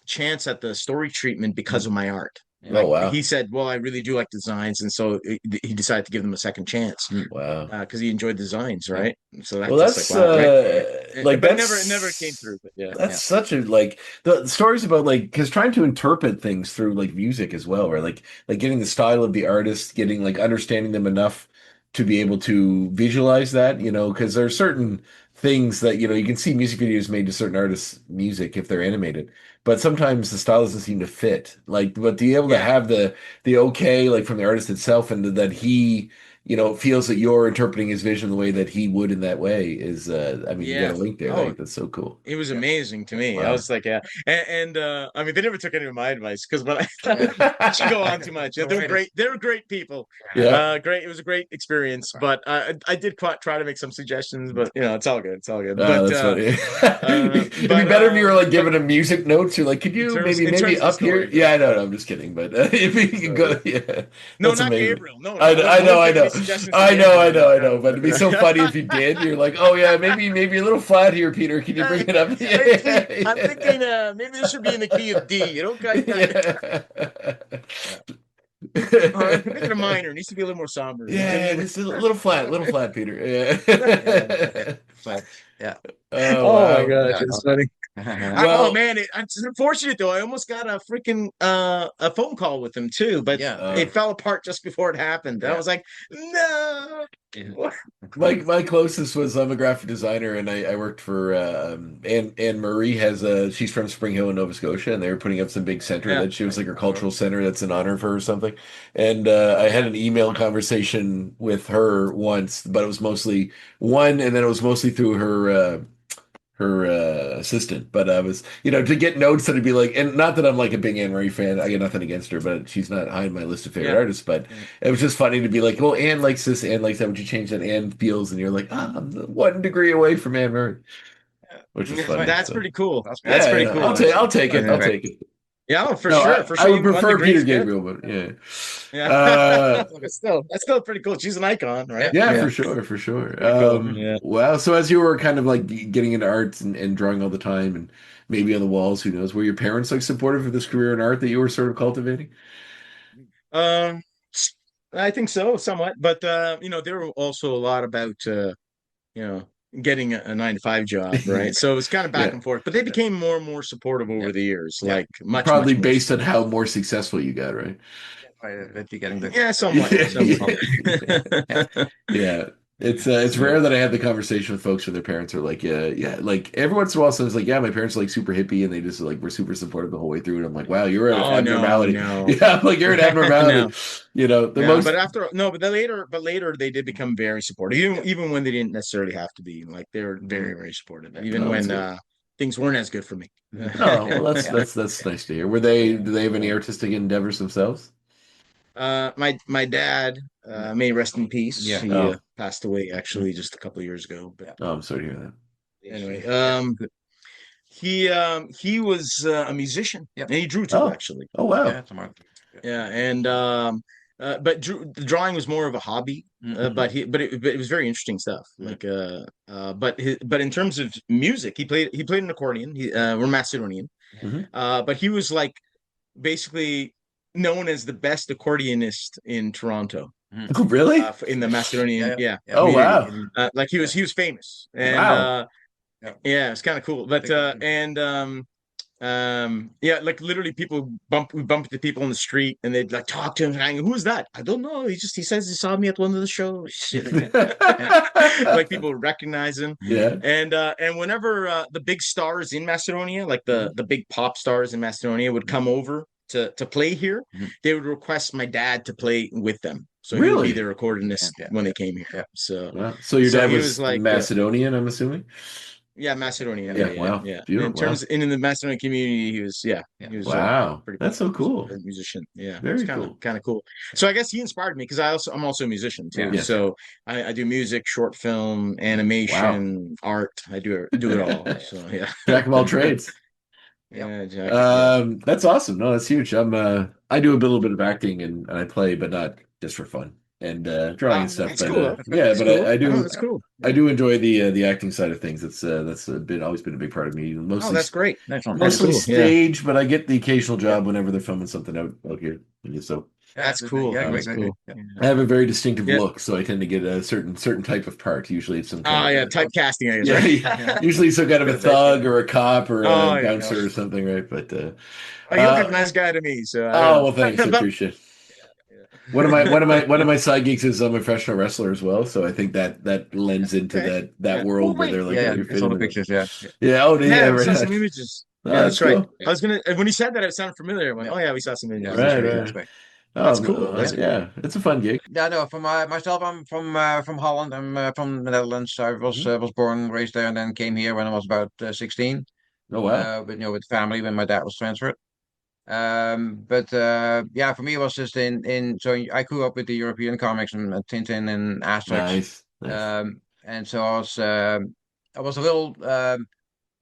[SPEAKER 4] chance at the story treatment because of my art.
[SPEAKER 5] Yeah.
[SPEAKER 3] Oh wow.
[SPEAKER 4] He said, "Well, I really do like designs," and so he decided to give them a second chance
[SPEAKER 3] Wow.
[SPEAKER 4] because he enjoyed designs, right? So that's
[SPEAKER 3] Well,
[SPEAKER 4] just
[SPEAKER 3] that's
[SPEAKER 4] like wow, right?
[SPEAKER 3] like
[SPEAKER 4] But
[SPEAKER 3] that's
[SPEAKER 4] it never came through. But yeah,
[SPEAKER 3] that's such a like the stories about like because trying to interpret things through like music as well, right? Like getting the style of the artist, getting like understanding them enough to be able to visualize that, because there are certain things that you can see music videos made to certain artists' music if they're animated, but sometimes the style doesn't seem to fit. Like, but to be able to
[SPEAKER 4] yeah,
[SPEAKER 3] have the okay like from the artist itself and that he feels that you're interpreting his vision the way that he would in that way is, I mean, you got
[SPEAKER 4] yeah.
[SPEAKER 3] a link there.
[SPEAKER 4] Oh,
[SPEAKER 3] Like, that's so cool.
[SPEAKER 4] it was amazing to me. I
[SPEAKER 3] Wow.
[SPEAKER 4] was like, yeah, and I mean, they never took any of my advice because when I should go on too much. Yeah, they're great. They're great people.
[SPEAKER 3] Yeah.
[SPEAKER 4] Great. It was a great experience. But I did try to make some suggestions, but it's all good. It's all good.
[SPEAKER 3] That's funny. It'd be
[SPEAKER 4] But
[SPEAKER 3] better if you were like
[SPEAKER 4] but
[SPEAKER 3] giving him music notes. You're like, could you
[SPEAKER 4] in
[SPEAKER 3] maybe
[SPEAKER 4] terms of the
[SPEAKER 3] up here?
[SPEAKER 4] story,
[SPEAKER 3] Yeah, I know. I'm just kidding. But if you could go, yeah,
[SPEAKER 4] no,
[SPEAKER 3] that's
[SPEAKER 4] not
[SPEAKER 3] amazing.
[SPEAKER 4] Gabriel. No,
[SPEAKER 3] I
[SPEAKER 4] no.
[SPEAKER 3] know, I know, I
[SPEAKER 4] Give any
[SPEAKER 3] know,
[SPEAKER 4] suggestions to Gabriel.
[SPEAKER 3] I know. But it'd be so funny if you did. You're like, oh yeah, maybe a little flat here, Peter. Can you bring it up?
[SPEAKER 4] I'm thinking maybe this should be in the key of D. Make it a minor. It needs to be a little more somber.
[SPEAKER 3] Yeah, it's a little flat, Peter. Yeah.
[SPEAKER 5] Yeah.
[SPEAKER 3] Oh
[SPEAKER 4] Oh my
[SPEAKER 3] wow.
[SPEAKER 4] gosh,
[SPEAKER 5] Yeah.
[SPEAKER 4] it's funny.
[SPEAKER 3] Well,
[SPEAKER 4] Oh man, it's unfortunate though. I almost got a freaking a phone call with him too, but
[SPEAKER 5] Yeah.
[SPEAKER 4] it fell apart just before it happened. And I was like, no.
[SPEAKER 3] my closest was I'm a graphic designer and I worked for Anne Marie she's from Spring Hill in Nova Scotia and they were putting up some big center
[SPEAKER 4] Yeah.
[SPEAKER 3] that she was like her cultural center that's in honor of her or something. And I had an email conversation with her once, but it was mostly one and then it was mostly through her assistant, but I was, to get notes that'd be like, and not that I'm like a big Anne Marie fan, I got nothing against her, but she's not high on my list of favorite
[SPEAKER 4] Yeah.
[SPEAKER 3] artists, but it was just funny to be like, well, Anne likes this, Anne likes that, would you change that? Anne feels, and you're like, I'm 1 degree away from Anne Marie, which is funny.
[SPEAKER 4] That's
[SPEAKER 3] So,
[SPEAKER 4] pretty cool.
[SPEAKER 5] That's
[SPEAKER 4] That's
[SPEAKER 3] yeah,
[SPEAKER 4] pretty
[SPEAKER 3] yeah,
[SPEAKER 4] cool.
[SPEAKER 3] I'll take it.
[SPEAKER 4] Yeah.
[SPEAKER 3] I'll take it.
[SPEAKER 4] Yeah, oh, for
[SPEAKER 3] No,
[SPEAKER 4] sure. For
[SPEAKER 3] I
[SPEAKER 4] sure.
[SPEAKER 3] would
[SPEAKER 4] You won the
[SPEAKER 3] prefer Peter
[SPEAKER 4] Grace Gift.
[SPEAKER 3] Gabriel, but yeah.
[SPEAKER 4] Yeah. That's still pretty cool. She's an icon, right?
[SPEAKER 3] Yeah, for sure, for sure.
[SPEAKER 4] Cool. Yeah.
[SPEAKER 3] Well, so as you were kind of like getting into art and drawing all the time and maybe on the walls, who knows, were your parents like supportive of this career in art that you were sort of cultivating?
[SPEAKER 4] Um, I think so, somewhat. But there were also a lot about you know, getting a 9 to 5 job, right? So it's kind of back
[SPEAKER 3] Yeah.
[SPEAKER 4] and forth. But they became more and more supportive over the years,
[SPEAKER 5] Yeah.
[SPEAKER 4] like much
[SPEAKER 3] Probably
[SPEAKER 4] much more
[SPEAKER 3] based on how more successful you got, right?
[SPEAKER 5] That you're getting the
[SPEAKER 4] Yeah, somewhat.
[SPEAKER 3] Yeah. It's rare that I have the conversation with folks where their parents are like, yeah. Like every once in a while, someone's like, yeah, my parents are like super hippie and they just like were super supportive the whole way through. And I'm like, wow, you're an
[SPEAKER 4] Oh,
[SPEAKER 3] abnormality.
[SPEAKER 4] no.
[SPEAKER 3] Yeah, I'm like you're an abnormality.
[SPEAKER 4] But later they did become very supportive, even when they didn't necessarily have to be. Like they were very, very supportive, even
[SPEAKER 3] Oh,
[SPEAKER 4] when
[SPEAKER 3] that's
[SPEAKER 4] things weren't as good for me.
[SPEAKER 3] Oh, well, that's nice to hear. Do they have any artistic endeavors themselves?
[SPEAKER 4] My dad, may he rest in peace.
[SPEAKER 5] Yeah.
[SPEAKER 4] He
[SPEAKER 3] Oh.
[SPEAKER 4] passed away actually just a couple of years ago. But
[SPEAKER 3] Oh, I'm sorry to hear that.
[SPEAKER 4] anyway, He was a musician,
[SPEAKER 5] Yep.
[SPEAKER 4] and he drew too,
[SPEAKER 1] Oh.
[SPEAKER 4] actually.
[SPEAKER 1] Oh wow.
[SPEAKER 5] Yeah, it's a market.
[SPEAKER 4] Yeah, and but the drawing was more of a hobby.
[SPEAKER 5] Mhm.
[SPEAKER 4] But it was very interesting stuff. Like but in terms of music, he played an accordion. We're Macedonian.
[SPEAKER 1] Mhm.
[SPEAKER 4] But he was like basically known as the best accordionist in Toronto,
[SPEAKER 1] Oh really?
[SPEAKER 4] in the Macedonian,
[SPEAKER 5] Yeah, yeah.
[SPEAKER 1] Oh
[SPEAKER 4] community.
[SPEAKER 1] wow.
[SPEAKER 4] Like he was famous, and
[SPEAKER 1] Wow.
[SPEAKER 5] Yeah.
[SPEAKER 4] yeah, it's kind of cool. But and yeah, like literally we bump into people in the street, and they'd like talk to him, and who's that? I don't know. He says he saw me at one of the shows. Like people recognize him.
[SPEAKER 1] Yeah.
[SPEAKER 4] And whenever the big stars in Macedonia, like the big pop stars in Macedonia, would come over to play here, they would request my dad to play with them. So he would
[SPEAKER 1] Really?
[SPEAKER 4] be their accordionist when they came here.
[SPEAKER 5] Yeah.
[SPEAKER 4] So
[SPEAKER 1] Wow. So your
[SPEAKER 4] So
[SPEAKER 1] dad
[SPEAKER 4] he
[SPEAKER 1] was
[SPEAKER 4] was like,
[SPEAKER 1] Macedonian, I'm assuming?
[SPEAKER 4] yeah, Macedonia.
[SPEAKER 1] Yeah, wow.
[SPEAKER 4] Yeah.
[SPEAKER 1] Beautiful.
[SPEAKER 4] In terms in the Macedonian community, he was he was
[SPEAKER 1] Wow.
[SPEAKER 4] pretty
[SPEAKER 1] That's so cool.
[SPEAKER 4] a musician. Yeah,
[SPEAKER 1] Very
[SPEAKER 4] it's
[SPEAKER 1] cool.
[SPEAKER 4] kind of cool. So I guess he inspired me because I'm also a musician too.
[SPEAKER 5] Yeah.
[SPEAKER 4] So I do music, short film, animation, art. I do it all. So yeah,
[SPEAKER 1] Jack of all trades.
[SPEAKER 4] yeah, Jack.
[SPEAKER 1] That's awesome. No, that's huge. I do a little bit of acting and I play, but not just for fun and drawing and stuff.
[SPEAKER 4] That's
[SPEAKER 1] But
[SPEAKER 4] cool.
[SPEAKER 1] yeah,
[SPEAKER 4] That's
[SPEAKER 1] but
[SPEAKER 4] cool.
[SPEAKER 1] I do
[SPEAKER 4] That's cool.
[SPEAKER 1] I do enjoy the acting side of things. That's always been a big part of me.
[SPEAKER 4] Oh, that's great.
[SPEAKER 5] Excellent.
[SPEAKER 1] Mostly
[SPEAKER 4] cool. Yeah.
[SPEAKER 1] stage, but I get the occasional job whenever they're filming something out here. So
[SPEAKER 4] That's cool.
[SPEAKER 5] Yeah,
[SPEAKER 4] That's
[SPEAKER 5] great,
[SPEAKER 4] cool.
[SPEAKER 5] great. Yeah.
[SPEAKER 1] I have a very distinctive
[SPEAKER 4] Yeah.
[SPEAKER 1] look, so I tend to get a certain type of part. Usually it's some
[SPEAKER 4] Oh
[SPEAKER 1] kind
[SPEAKER 4] yeah,
[SPEAKER 1] of
[SPEAKER 4] typecasting. I guess,
[SPEAKER 1] yeah,
[SPEAKER 4] right?
[SPEAKER 1] yeah. Usually some kind of a thug or a cop or a
[SPEAKER 4] Oh, yeah.
[SPEAKER 1] bouncer or something, right? But
[SPEAKER 4] Oh, you look like a nice guy to me. So
[SPEAKER 1] oh well, thanks. I
[SPEAKER 4] But-
[SPEAKER 1] appreciate it. One of my side gigs is I'm a professional wrestler as well, so I think that lends into
[SPEAKER 4] Okay.
[SPEAKER 1] that
[SPEAKER 4] Yeah.
[SPEAKER 1] world
[SPEAKER 4] Oh,
[SPEAKER 1] where
[SPEAKER 4] wait.
[SPEAKER 1] they're like,
[SPEAKER 5] Yeah,
[SPEAKER 1] you're
[SPEAKER 5] I saw the
[SPEAKER 1] fitting in.
[SPEAKER 5] pictures. Yeah.
[SPEAKER 1] Yeah, oh,
[SPEAKER 4] Yeah, we
[SPEAKER 1] right.
[SPEAKER 4] saw some images.
[SPEAKER 1] Oh,
[SPEAKER 4] Yeah, that's
[SPEAKER 1] cool.
[SPEAKER 4] right. I was gonna when he said that, it sounded familiar. I went, oh yeah, we saw some images.
[SPEAKER 5] Yeah,
[SPEAKER 1] Right,
[SPEAKER 5] that's
[SPEAKER 1] right.
[SPEAKER 5] great.
[SPEAKER 1] Oh,
[SPEAKER 4] That's cool. That's
[SPEAKER 1] yeah, it's a fun gig.
[SPEAKER 5] Yeah, no. For myself, I'm from Holland. I'm from the Netherlands. I was born, raised there, and then came here when I was about 16.
[SPEAKER 1] Oh wow.
[SPEAKER 5] With with family when my dad was transferred. But yeah, for me it was just in so I grew up with the European comics and Tintin and Asterix.
[SPEAKER 1] Nice.
[SPEAKER 5] And so I was a little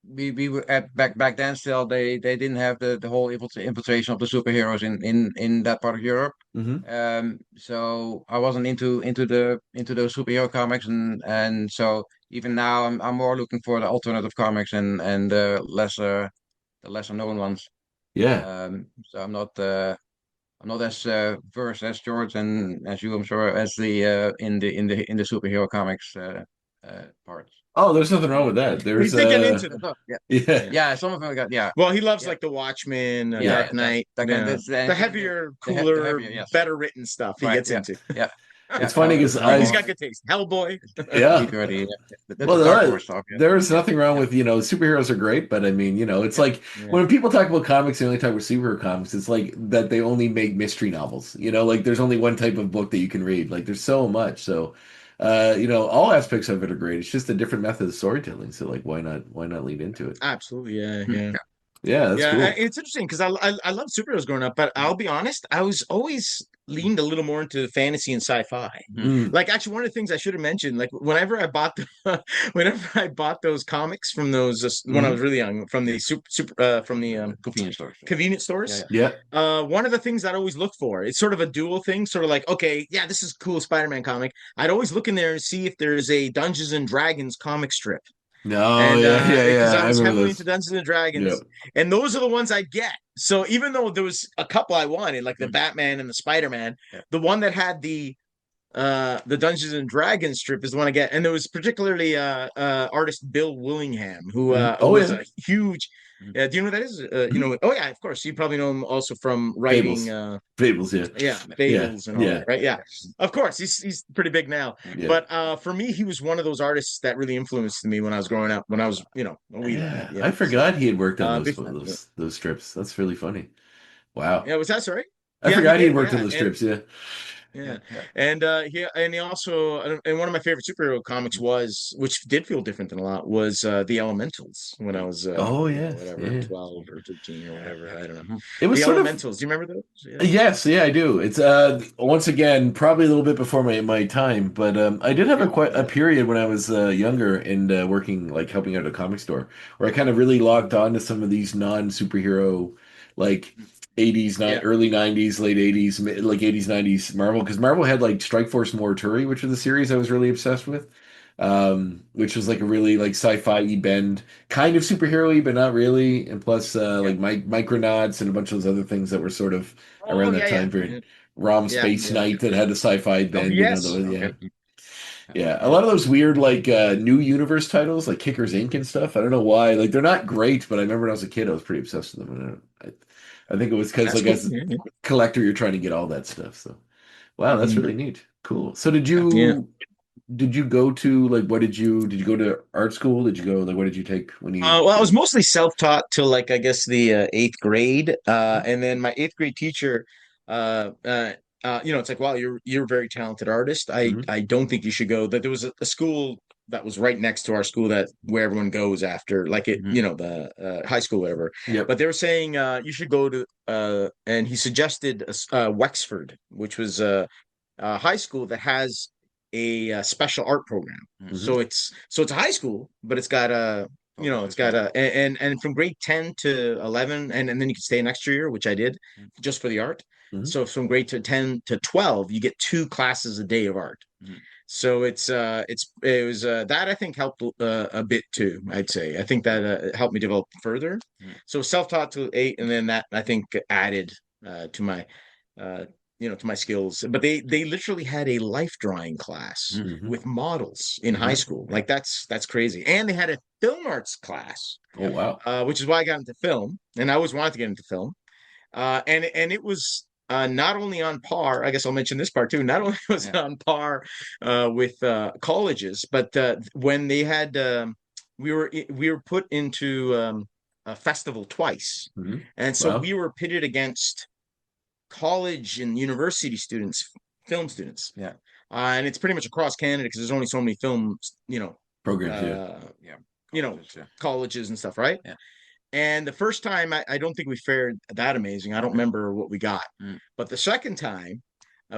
[SPEAKER 5] we were at back then still they didn't have the whole infiltration of the superheroes in that part of Europe.
[SPEAKER 1] Mm-hmm.
[SPEAKER 5] So I wasn't into those superhero comics and so even now I'm more looking for the alternative comics and the lesser known ones.
[SPEAKER 1] Yeah.
[SPEAKER 5] So I'm not as versed as George and as you, I'm sure, as the in the superhero comics parts.
[SPEAKER 1] Oh, there's nothing wrong with that.
[SPEAKER 4] He's
[SPEAKER 1] There's
[SPEAKER 4] thinking into them.
[SPEAKER 5] Yeah,
[SPEAKER 1] yeah.
[SPEAKER 5] yeah. Some of them got
[SPEAKER 4] Well, he loves
[SPEAKER 5] Yeah.
[SPEAKER 4] like the Watchmen,
[SPEAKER 5] Yeah,
[SPEAKER 4] Dark Knight, the heavier, cooler,
[SPEAKER 5] heavier, yes.
[SPEAKER 4] better written stuff he
[SPEAKER 5] Right,
[SPEAKER 4] gets
[SPEAKER 5] yeah.
[SPEAKER 4] into.
[SPEAKER 5] Yeah.
[SPEAKER 1] It's funny because
[SPEAKER 4] He's got good taste. Hellboy.
[SPEAKER 1] yeah.
[SPEAKER 5] Already, that's
[SPEAKER 1] Well,
[SPEAKER 5] the Dark Horse stuff. Yeah.
[SPEAKER 1] there is nothing wrong with, superheroes are great, but I mean, it's like when people talk about comics, they only talk about superhero comics. It's like that they only make mystery novels, like there's only one type of book that you can read. Like there's so much. So, all aspects of it are great. It's just a different method of storytelling. So like, why not lead into it?
[SPEAKER 4] Absolutely. Yeah.
[SPEAKER 1] Yeah, that's
[SPEAKER 4] Yeah,
[SPEAKER 1] cool.
[SPEAKER 4] it's interesting because I love superheroes growing up, but I'll be honest, I was always leaned a little more into fantasy and sci-fi.
[SPEAKER 1] Mm.
[SPEAKER 4] Like actually, one of the things I should have mentioned, like whenever I bought those comics from those when I was really young, from the from the
[SPEAKER 5] Convenience stores.
[SPEAKER 4] convenience stores.
[SPEAKER 1] Yeah.
[SPEAKER 4] One of the things I'd always look for, it's sort of a dual thing, sort of like, okay, yeah, this is a cool Spider-Man comic. I'd always look in there and see if there's a Dungeons and Dragons comic strip.
[SPEAKER 1] No,
[SPEAKER 4] And
[SPEAKER 1] yeah.
[SPEAKER 4] because I
[SPEAKER 1] I
[SPEAKER 4] was
[SPEAKER 1] remember
[SPEAKER 4] heavily
[SPEAKER 1] those.
[SPEAKER 4] into Dungeons and Dragons,
[SPEAKER 1] Yep.
[SPEAKER 4] and those are the ones I get. So even though there was a couple I wanted, like the Batman and the Spider-Man, the one that had the Dungeons and Dragons strip is the one I get. And there was particularly artist Bill Willingham, who was a huge. Do you know who that is? Oh yeah, of course. You probably know him also from writing.
[SPEAKER 1] Fables, yeah.
[SPEAKER 4] Yeah, Fables and all
[SPEAKER 1] Yeah.
[SPEAKER 4] that, right? Yeah, of course. He's pretty big now.
[SPEAKER 1] Yeah.
[SPEAKER 4] But for me, he was one of those artists that really influenced me when I was growing up. When I was, a wee lad.
[SPEAKER 1] I forgot he had worked on
[SPEAKER 4] big fan,
[SPEAKER 1] those strips. That's really funny. Wow.
[SPEAKER 4] Yeah, was that sorry?
[SPEAKER 1] I
[SPEAKER 4] Yeah,
[SPEAKER 1] forgot
[SPEAKER 4] he
[SPEAKER 1] he
[SPEAKER 4] did,
[SPEAKER 1] had worked on
[SPEAKER 4] yeah,
[SPEAKER 1] those
[SPEAKER 4] and-
[SPEAKER 1] strips, yeah.
[SPEAKER 4] Yeah.
[SPEAKER 5] yeah.
[SPEAKER 4] And he also, and one of my favorite superhero comics was, which did feel different than a lot, was The Elementals when I was
[SPEAKER 1] Oh yes,
[SPEAKER 4] whatever,
[SPEAKER 1] yeah.
[SPEAKER 4] 12 or 13 or whatever, I don't know.
[SPEAKER 5] Mhm.
[SPEAKER 1] It was
[SPEAKER 4] The
[SPEAKER 1] sort of
[SPEAKER 4] Elementals, do you remember those? Yeah.
[SPEAKER 1] yes, yeah, I do. It's once again probably a little bit before my time, but I did have a
[SPEAKER 5] Yeah,
[SPEAKER 1] quite a
[SPEAKER 4] Yeah.
[SPEAKER 1] period when I was younger and working like helping out at a comic store where I kind of really logged on to some of these non-superhero like 80s,
[SPEAKER 4] Yeah.
[SPEAKER 1] early 90s, late 80s, like 80s, 90s Marvel because Marvel had like Strike Force Morituri, which was the series I was really obsessed with. Which was like a really like sci-fi bend, kind of superhero-y, but not really. And plus
[SPEAKER 4] Yeah.
[SPEAKER 1] like Micronauts and a bunch of those other things that were sort of
[SPEAKER 4] Oh,
[SPEAKER 1] around that
[SPEAKER 4] yeah, yeah.
[SPEAKER 1] time period. Rom
[SPEAKER 4] Yeah.
[SPEAKER 1] Space
[SPEAKER 4] Yeah.
[SPEAKER 1] Knight that had a sci-fi
[SPEAKER 4] Oh,
[SPEAKER 1] bend,
[SPEAKER 4] yes.
[SPEAKER 1] yeah.
[SPEAKER 5] okay.
[SPEAKER 1] Yeah, a
[SPEAKER 4] Yeah.
[SPEAKER 1] lot of those weird like new universe titles like Kickers Inc. and stuff. I don't know why. Like they're not great, but I remember when I was a kid I was pretty obsessed with them. And I think it was because
[SPEAKER 4] That's
[SPEAKER 1] like
[SPEAKER 4] cool.
[SPEAKER 1] as a
[SPEAKER 4] Yeah.
[SPEAKER 1] collector you're trying to get all that stuff. So wow, that's
[SPEAKER 4] Mhm.
[SPEAKER 1] really neat. Cool. So
[SPEAKER 4] Yeah.
[SPEAKER 1] did you go to like what did you go to art school? Did you go like what did you take when you
[SPEAKER 4] Well, I was mostly self-taught till like I guess the eighth grade,
[SPEAKER 1] Mhm.
[SPEAKER 4] and then my eighth grade teacher, uh, uh, it's like, wow, you're a very talented artist.
[SPEAKER 1] Mhm.
[SPEAKER 4] I don't think you should go. That there was a school that was right next to our school that where everyone goes after, like it,
[SPEAKER 5] Mhm.
[SPEAKER 4] the high school, whatever.
[SPEAKER 1] Yep.
[SPEAKER 4] But they were saying you should go to, and he suggested Wexford, which was a high school that has a special art program.
[SPEAKER 1] Mhm.
[SPEAKER 4] So it's a high school, but it's got a it's got a and from grade 10 to 11 and then you can stay an extra year, which I did just for the art.
[SPEAKER 1] Mhm.
[SPEAKER 4] So from grade to 10 to 12, you get 2 classes a day of art.
[SPEAKER 5] Mhm.
[SPEAKER 4] So it was that I think helped a bit too, I'd say. I think that helped me develop further.
[SPEAKER 5] Mhm.
[SPEAKER 4] So self-taught to 8 and then that I think added to my uh to my skills. But they literally had a life drawing class
[SPEAKER 1] Mhm.
[SPEAKER 4] with models in high
[SPEAKER 1] Mhm.
[SPEAKER 4] school. Like that's crazy. And they had a film arts class,
[SPEAKER 1] Oh
[SPEAKER 5] Yeah.
[SPEAKER 1] wow.
[SPEAKER 4] which is why I got into film. And I always wanted to get into film. And it was not only on par, I guess I'll mention this part too. Not only was it
[SPEAKER 5] Yeah.
[SPEAKER 4] on par with colleges, but when they had we were put into a festival twice,
[SPEAKER 1] Mhm.
[SPEAKER 4] and so
[SPEAKER 1] Wow.
[SPEAKER 4] we were pitted against college and university students, film students,
[SPEAKER 5] Yeah.
[SPEAKER 4] and it's pretty much across Canada because there's only so many films,
[SPEAKER 1] Programs, yeah.
[SPEAKER 4] uh,
[SPEAKER 5] Yeah.
[SPEAKER 4] you know,
[SPEAKER 5] Colleges, yeah.
[SPEAKER 4] colleges and stuff, right?
[SPEAKER 5] Yeah.
[SPEAKER 4] And the first time, I don't think we fared that amazing. I don't remember what we got.
[SPEAKER 5] Mm.
[SPEAKER 4] But the second time,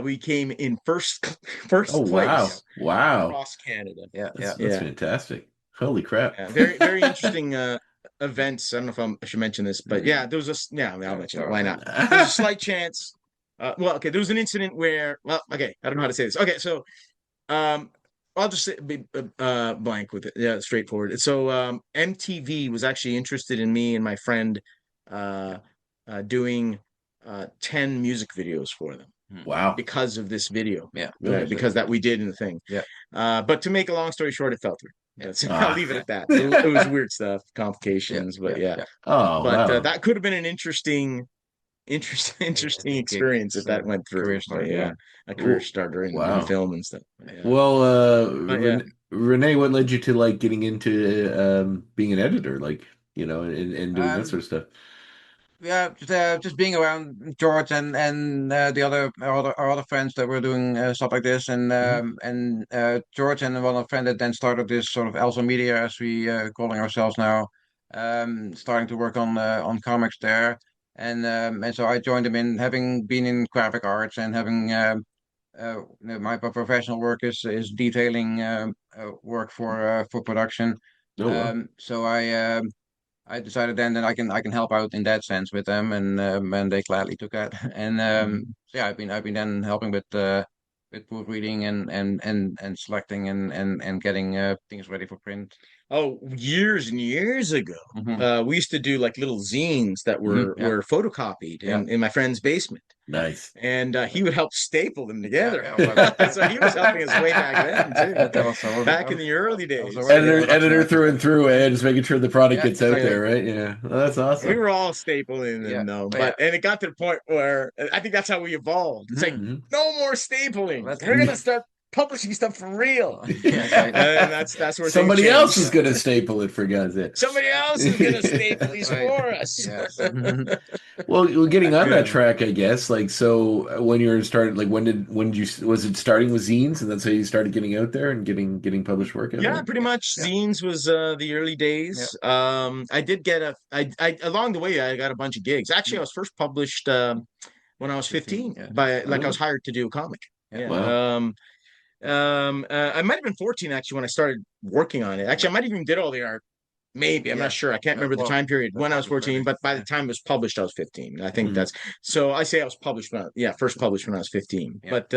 [SPEAKER 4] we came in first
[SPEAKER 1] Oh
[SPEAKER 4] first
[SPEAKER 1] wow.
[SPEAKER 4] place
[SPEAKER 1] Wow.
[SPEAKER 4] across Canada.
[SPEAKER 5] Yeah. Yeah.
[SPEAKER 1] That's
[SPEAKER 4] Yeah,
[SPEAKER 1] fantastic. Holy crap.
[SPEAKER 4] yeah. Very interesting events. I don't know if I should mention this, but yeah, there was yeah, I'll
[SPEAKER 5] Yeah.
[SPEAKER 4] mention it. Why not? There's a slight chance. Well, okay, there was an incident where, well, okay, I don't know how to say this. Okay, so um, I'll just be blank with it. Yeah, straightforward. So MTV was actually interested in me and my friend uh, doing 10 music videos for them
[SPEAKER 5] Mm.
[SPEAKER 1] Wow.
[SPEAKER 4] because of this video,
[SPEAKER 5] Yeah.
[SPEAKER 1] Really?
[SPEAKER 4] because that we did in the thing.
[SPEAKER 5] Yeah.
[SPEAKER 4] But to make a long story short, it fell through. That's, I'll
[SPEAKER 1] Ah.
[SPEAKER 4] leave it at that. It was weird stuff,
[SPEAKER 5] Yeah.
[SPEAKER 4] complications,
[SPEAKER 5] Yeah.
[SPEAKER 4] but yeah.
[SPEAKER 5] Yeah.
[SPEAKER 1] Oh
[SPEAKER 4] But
[SPEAKER 1] wow.
[SPEAKER 4] that could have been an interesting
[SPEAKER 5] It
[SPEAKER 4] experience if that went through.
[SPEAKER 5] career
[SPEAKER 4] But
[SPEAKER 5] start.
[SPEAKER 4] yeah,
[SPEAKER 5] Yeah.
[SPEAKER 4] a career
[SPEAKER 1] Well,
[SPEAKER 4] starter in
[SPEAKER 1] wow.
[SPEAKER 4] film and stuff. Yeah.
[SPEAKER 1] Well,
[SPEAKER 4] But yeah.
[SPEAKER 1] Renee, what led you to like getting into being an editor, like, and doing that
[SPEAKER 5] Um.
[SPEAKER 1] sort of stuff?
[SPEAKER 5] Yeah. Just being around George and the our other friends that were doing stuff like this,
[SPEAKER 1] Mhm.
[SPEAKER 5] and George and one of friend that then started this sort of Elsa Media, as we calling ourselves now, starting to work on comics there. And so I joined them in having been in graphic arts and having my professional work is detailing work for production.
[SPEAKER 1] Oh wow.
[SPEAKER 5] So I decided then that I can help out in that sense with them, and they gladly took that. And so yeah, I've been then helping with proofreading and selecting and getting things ready for print.
[SPEAKER 4] Oh, years and years ago,
[SPEAKER 5] Hmm.
[SPEAKER 4] we used to do like little zines that
[SPEAKER 1] Hmm.
[SPEAKER 5] Yeah,
[SPEAKER 4] were photocopied
[SPEAKER 5] yeah,
[SPEAKER 4] in my friend's basement,
[SPEAKER 1] Nice.
[SPEAKER 4] and he would help staple them
[SPEAKER 5] yeah,
[SPEAKER 4] together.
[SPEAKER 5] yeah. Well,
[SPEAKER 4] So he was helping us way back then too,
[SPEAKER 5] that was
[SPEAKER 4] back in the early
[SPEAKER 5] I was
[SPEAKER 4] days.
[SPEAKER 5] already a production
[SPEAKER 1] Editor
[SPEAKER 5] actor
[SPEAKER 1] through and
[SPEAKER 5] then.
[SPEAKER 1] through, and just making sure the product
[SPEAKER 5] Yeah,
[SPEAKER 1] gets out
[SPEAKER 5] exactly.
[SPEAKER 1] there, right? Yeah. Well, that's
[SPEAKER 4] We
[SPEAKER 1] awesome.
[SPEAKER 4] were all stapling
[SPEAKER 5] Yeah,
[SPEAKER 4] them though,
[SPEAKER 5] but yeah.
[SPEAKER 4] and it got to the point where I think that's how we evolved. It's like
[SPEAKER 5] Mhm.
[SPEAKER 1] Mhm.
[SPEAKER 4] no more stapling.
[SPEAKER 5] Let's
[SPEAKER 4] We're gonna start publishing stuff for real.
[SPEAKER 5] Yeah,
[SPEAKER 4] And that's where
[SPEAKER 1] Somebody
[SPEAKER 4] things
[SPEAKER 1] else
[SPEAKER 4] changed.
[SPEAKER 1] is going to staple it, for God's sake.
[SPEAKER 4] Somebody else is going to staple these
[SPEAKER 5] Right.
[SPEAKER 4] for us.
[SPEAKER 5] Yes.
[SPEAKER 1] Well, getting on that
[SPEAKER 5] Yeah.
[SPEAKER 1] track, I guess. Like, so when you were started, like, when did you was it starting with zines, and that's how you started getting out there and getting published work out
[SPEAKER 4] Yeah,
[SPEAKER 1] there?
[SPEAKER 4] pretty much.
[SPEAKER 5] Yeah.
[SPEAKER 4] Zines was the early days. I did get I along the way I got a bunch of gigs. Actually, I was first published when I was 15
[SPEAKER 5] yeah.
[SPEAKER 4] by like I
[SPEAKER 1] Oh.
[SPEAKER 4] was hired to do a comic. Yeah.
[SPEAKER 1] Wow.
[SPEAKER 4] I might have been 14 actually when I started working on it. Actually, I might have even did all the art. Maybe I'm
[SPEAKER 5] Yeah.
[SPEAKER 4] not sure. I can't
[SPEAKER 5] No,
[SPEAKER 4] remember the
[SPEAKER 5] well,
[SPEAKER 4] time period
[SPEAKER 5] that's
[SPEAKER 4] when I was
[SPEAKER 5] probably
[SPEAKER 4] 14,
[SPEAKER 5] perfect.
[SPEAKER 4] but by the
[SPEAKER 5] Yeah.
[SPEAKER 4] time it was published, I was 15. I think
[SPEAKER 1] Mhm.
[SPEAKER 4] that's so. I say I was published when first published when I was 15.
[SPEAKER 5] Yeah.
[SPEAKER 4] But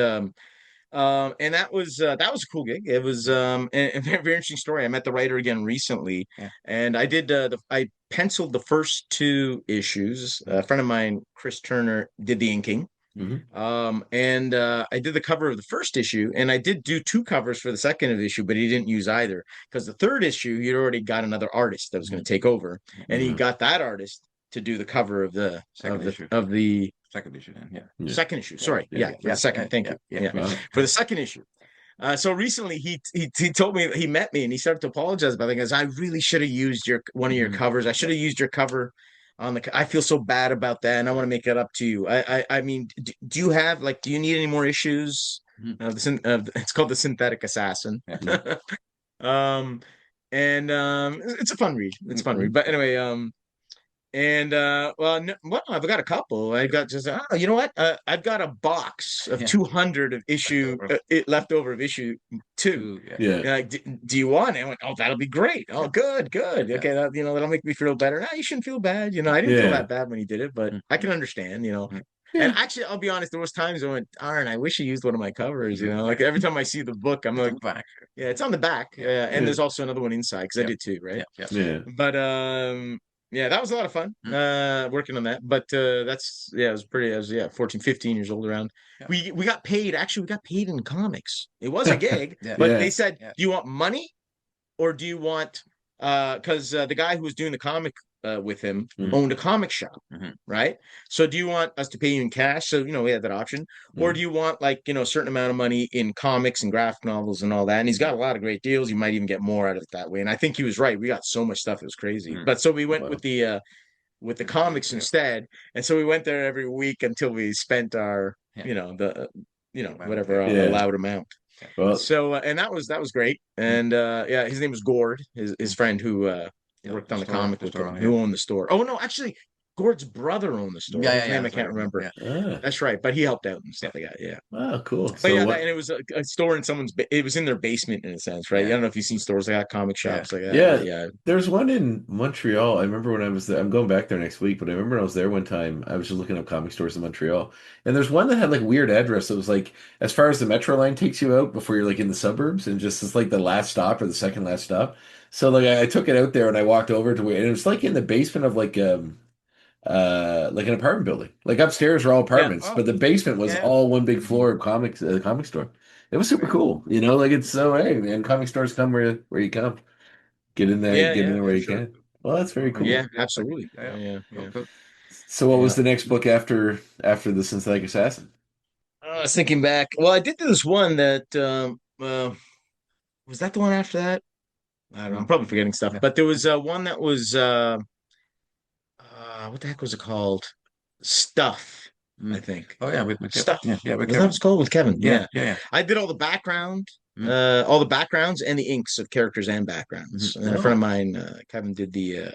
[SPEAKER 4] and that was a cool gig. It was a very, very interesting story. I met the writer again recently,
[SPEAKER 5] Yeah.
[SPEAKER 4] and I did I penciled the first two issues. A friend of mine, Chris Turner, did the inking.
[SPEAKER 1] Mhm.
[SPEAKER 4] And I did the cover of the first issue, and I did do two covers for the second issue, but he didn't use either because the third issue he'd already got another artist that was going to take over, and he
[SPEAKER 1] Mhm.
[SPEAKER 4] got that artist to do the cover of the
[SPEAKER 5] Second issue.
[SPEAKER 4] of the
[SPEAKER 5] Second issue then. Yeah.
[SPEAKER 1] Yeah.
[SPEAKER 4] second issue. Sorry,
[SPEAKER 1] Yeah.
[SPEAKER 4] for the second. Thank you.
[SPEAKER 5] Yeah.
[SPEAKER 4] Yeah,
[SPEAKER 1] Wow.
[SPEAKER 4] for the second issue. So recently he told me he met me and he started to apologize about it. He goes, I really should have used one of your
[SPEAKER 5] Mhm.
[SPEAKER 4] covers. I should have used your cover on I feel so bad about that, and I want to make it up to you. I mean, do you have do you need any more issues?
[SPEAKER 5] Mhm.
[SPEAKER 4] It's called The Synthetic Assassin.
[SPEAKER 5] Yeah.
[SPEAKER 4] And it's a fun read. It's a fun read. But anyway, and well, no, well, I've got a couple. I've got just you know what? I've got a box of
[SPEAKER 5] Yeah.
[SPEAKER 4] 200 of issue leftover of issue 2.
[SPEAKER 1] Yeah.
[SPEAKER 4] Like, do you want it? I went, oh, that'll be great. Oh, good.
[SPEAKER 5] Yeah.
[SPEAKER 4] Okay, that'll make me feel better. No, you shouldn't feel bad. I didn't feel
[SPEAKER 1] Yeah.
[SPEAKER 4] that bad when he did it, but
[SPEAKER 5] Mhm.
[SPEAKER 4] I can understand.
[SPEAKER 5] Mhm.
[SPEAKER 4] And actually, I'll be honest. There was times I went, darn, I wish he used one of my covers. Like every time I see the book, I'm like,
[SPEAKER 5] Back.
[SPEAKER 4] yeah, it's on the back. And
[SPEAKER 1] Yeah.
[SPEAKER 4] there's also another one inside because I
[SPEAKER 5] Yeah.
[SPEAKER 4] did too, right?
[SPEAKER 5] Yeah.
[SPEAKER 1] Yeah.
[SPEAKER 4] But yeah, that was a lot of fun working on that. But that's it was pretty. I was 14, 15 years old around.
[SPEAKER 5] Yeah.
[SPEAKER 4] We got paid. Actually, we got paid in comics. It was a gig,
[SPEAKER 5] Yeah.
[SPEAKER 4] but
[SPEAKER 1] Yeah.
[SPEAKER 4] they said,
[SPEAKER 5] Yeah.
[SPEAKER 4] "Do you want money, or do you want?" Because the guy who was doing the comic with him
[SPEAKER 1] Mhm.
[SPEAKER 4] owned a comic shop,
[SPEAKER 5] Mhm.
[SPEAKER 4] right? So, do you want us to pay you in cash? So, we had that option, or do you want a certain amount of money in comics and graphic novels and all that? And he's got a lot of great deals. You might even get more out of it that way. And I think he was right. We got so much stuff; it was crazy.
[SPEAKER 5] Mhm.
[SPEAKER 4] But so we went
[SPEAKER 1] Wow.
[SPEAKER 4] with the comics instead, and so we went there every week until we spent our whatever
[SPEAKER 1] Yeah.
[SPEAKER 4] allowed amount.
[SPEAKER 1] Well,
[SPEAKER 4] So and that was great. And his name was Gord, his friend who worked on the comic with him, who owned the store. Oh no, actually Gord's brother owned the store. His name I can't remember.
[SPEAKER 5] Yeah.
[SPEAKER 4] That's right, but he helped out and stuff like that. Yeah.
[SPEAKER 1] oh, cool.
[SPEAKER 4] But
[SPEAKER 1] So
[SPEAKER 4] yeah,
[SPEAKER 1] what?
[SPEAKER 4] and it was a store in it was in their basement in a sense, right?
[SPEAKER 5] Yeah.
[SPEAKER 4] I don't know if you've seen stores like that, comic shops like that.
[SPEAKER 1] Yeah.
[SPEAKER 4] Yeah.
[SPEAKER 1] There's one in Montreal. I remember when I was there. I'm going back there next week, but I remember when I was there one time. I was just looking up comic stores in Montreal, and there's one that had like a weird address. It was like as far as the metro line takes you out before you're like in the suburbs, and just it's like the last stop or the second last stop. So like I took it out there and I walked over to it, and it was like in the basement of like an apartment building. Like upstairs were all apartments,
[SPEAKER 5] Oh,
[SPEAKER 1] but the basement was
[SPEAKER 5] yeah.
[SPEAKER 1] all one big floor of comics, comic store. It was super cool, like it's so hey, man, comic stores come where you come. Get in there, get in there where you
[SPEAKER 5] sure.
[SPEAKER 1] can. Well, that's very cool.
[SPEAKER 4] Yeah, absolutely.
[SPEAKER 5] Yeah.
[SPEAKER 4] Yeah.
[SPEAKER 5] Cool.
[SPEAKER 1] So what was
[SPEAKER 4] Yeah.
[SPEAKER 1] the next book after the Synthetic Assassin?
[SPEAKER 4] I was thinking back. Well, I did this one that was that the one after that? I don't know. I'm probably forgetting stuff,
[SPEAKER 5] Yeah.
[SPEAKER 4] but there was one that was what the heck was it called? Stuff, I think.
[SPEAKER 5] Oh yeah, with
[SPEAKER 4] Stuff.
[SPEAKER 5] Kevin. Yeah, with
[SPEAKER 4] Was that
[SPEAKER 5] Kevin.
[SPEAKER 4] what it's called with Kevin? Yeah.
[SPEAKER 5] Yeah.
[SPEAKER 4] I did all the backgrounds and the inks of characters and backgrounds. And then a friend of mine, Kevin, did the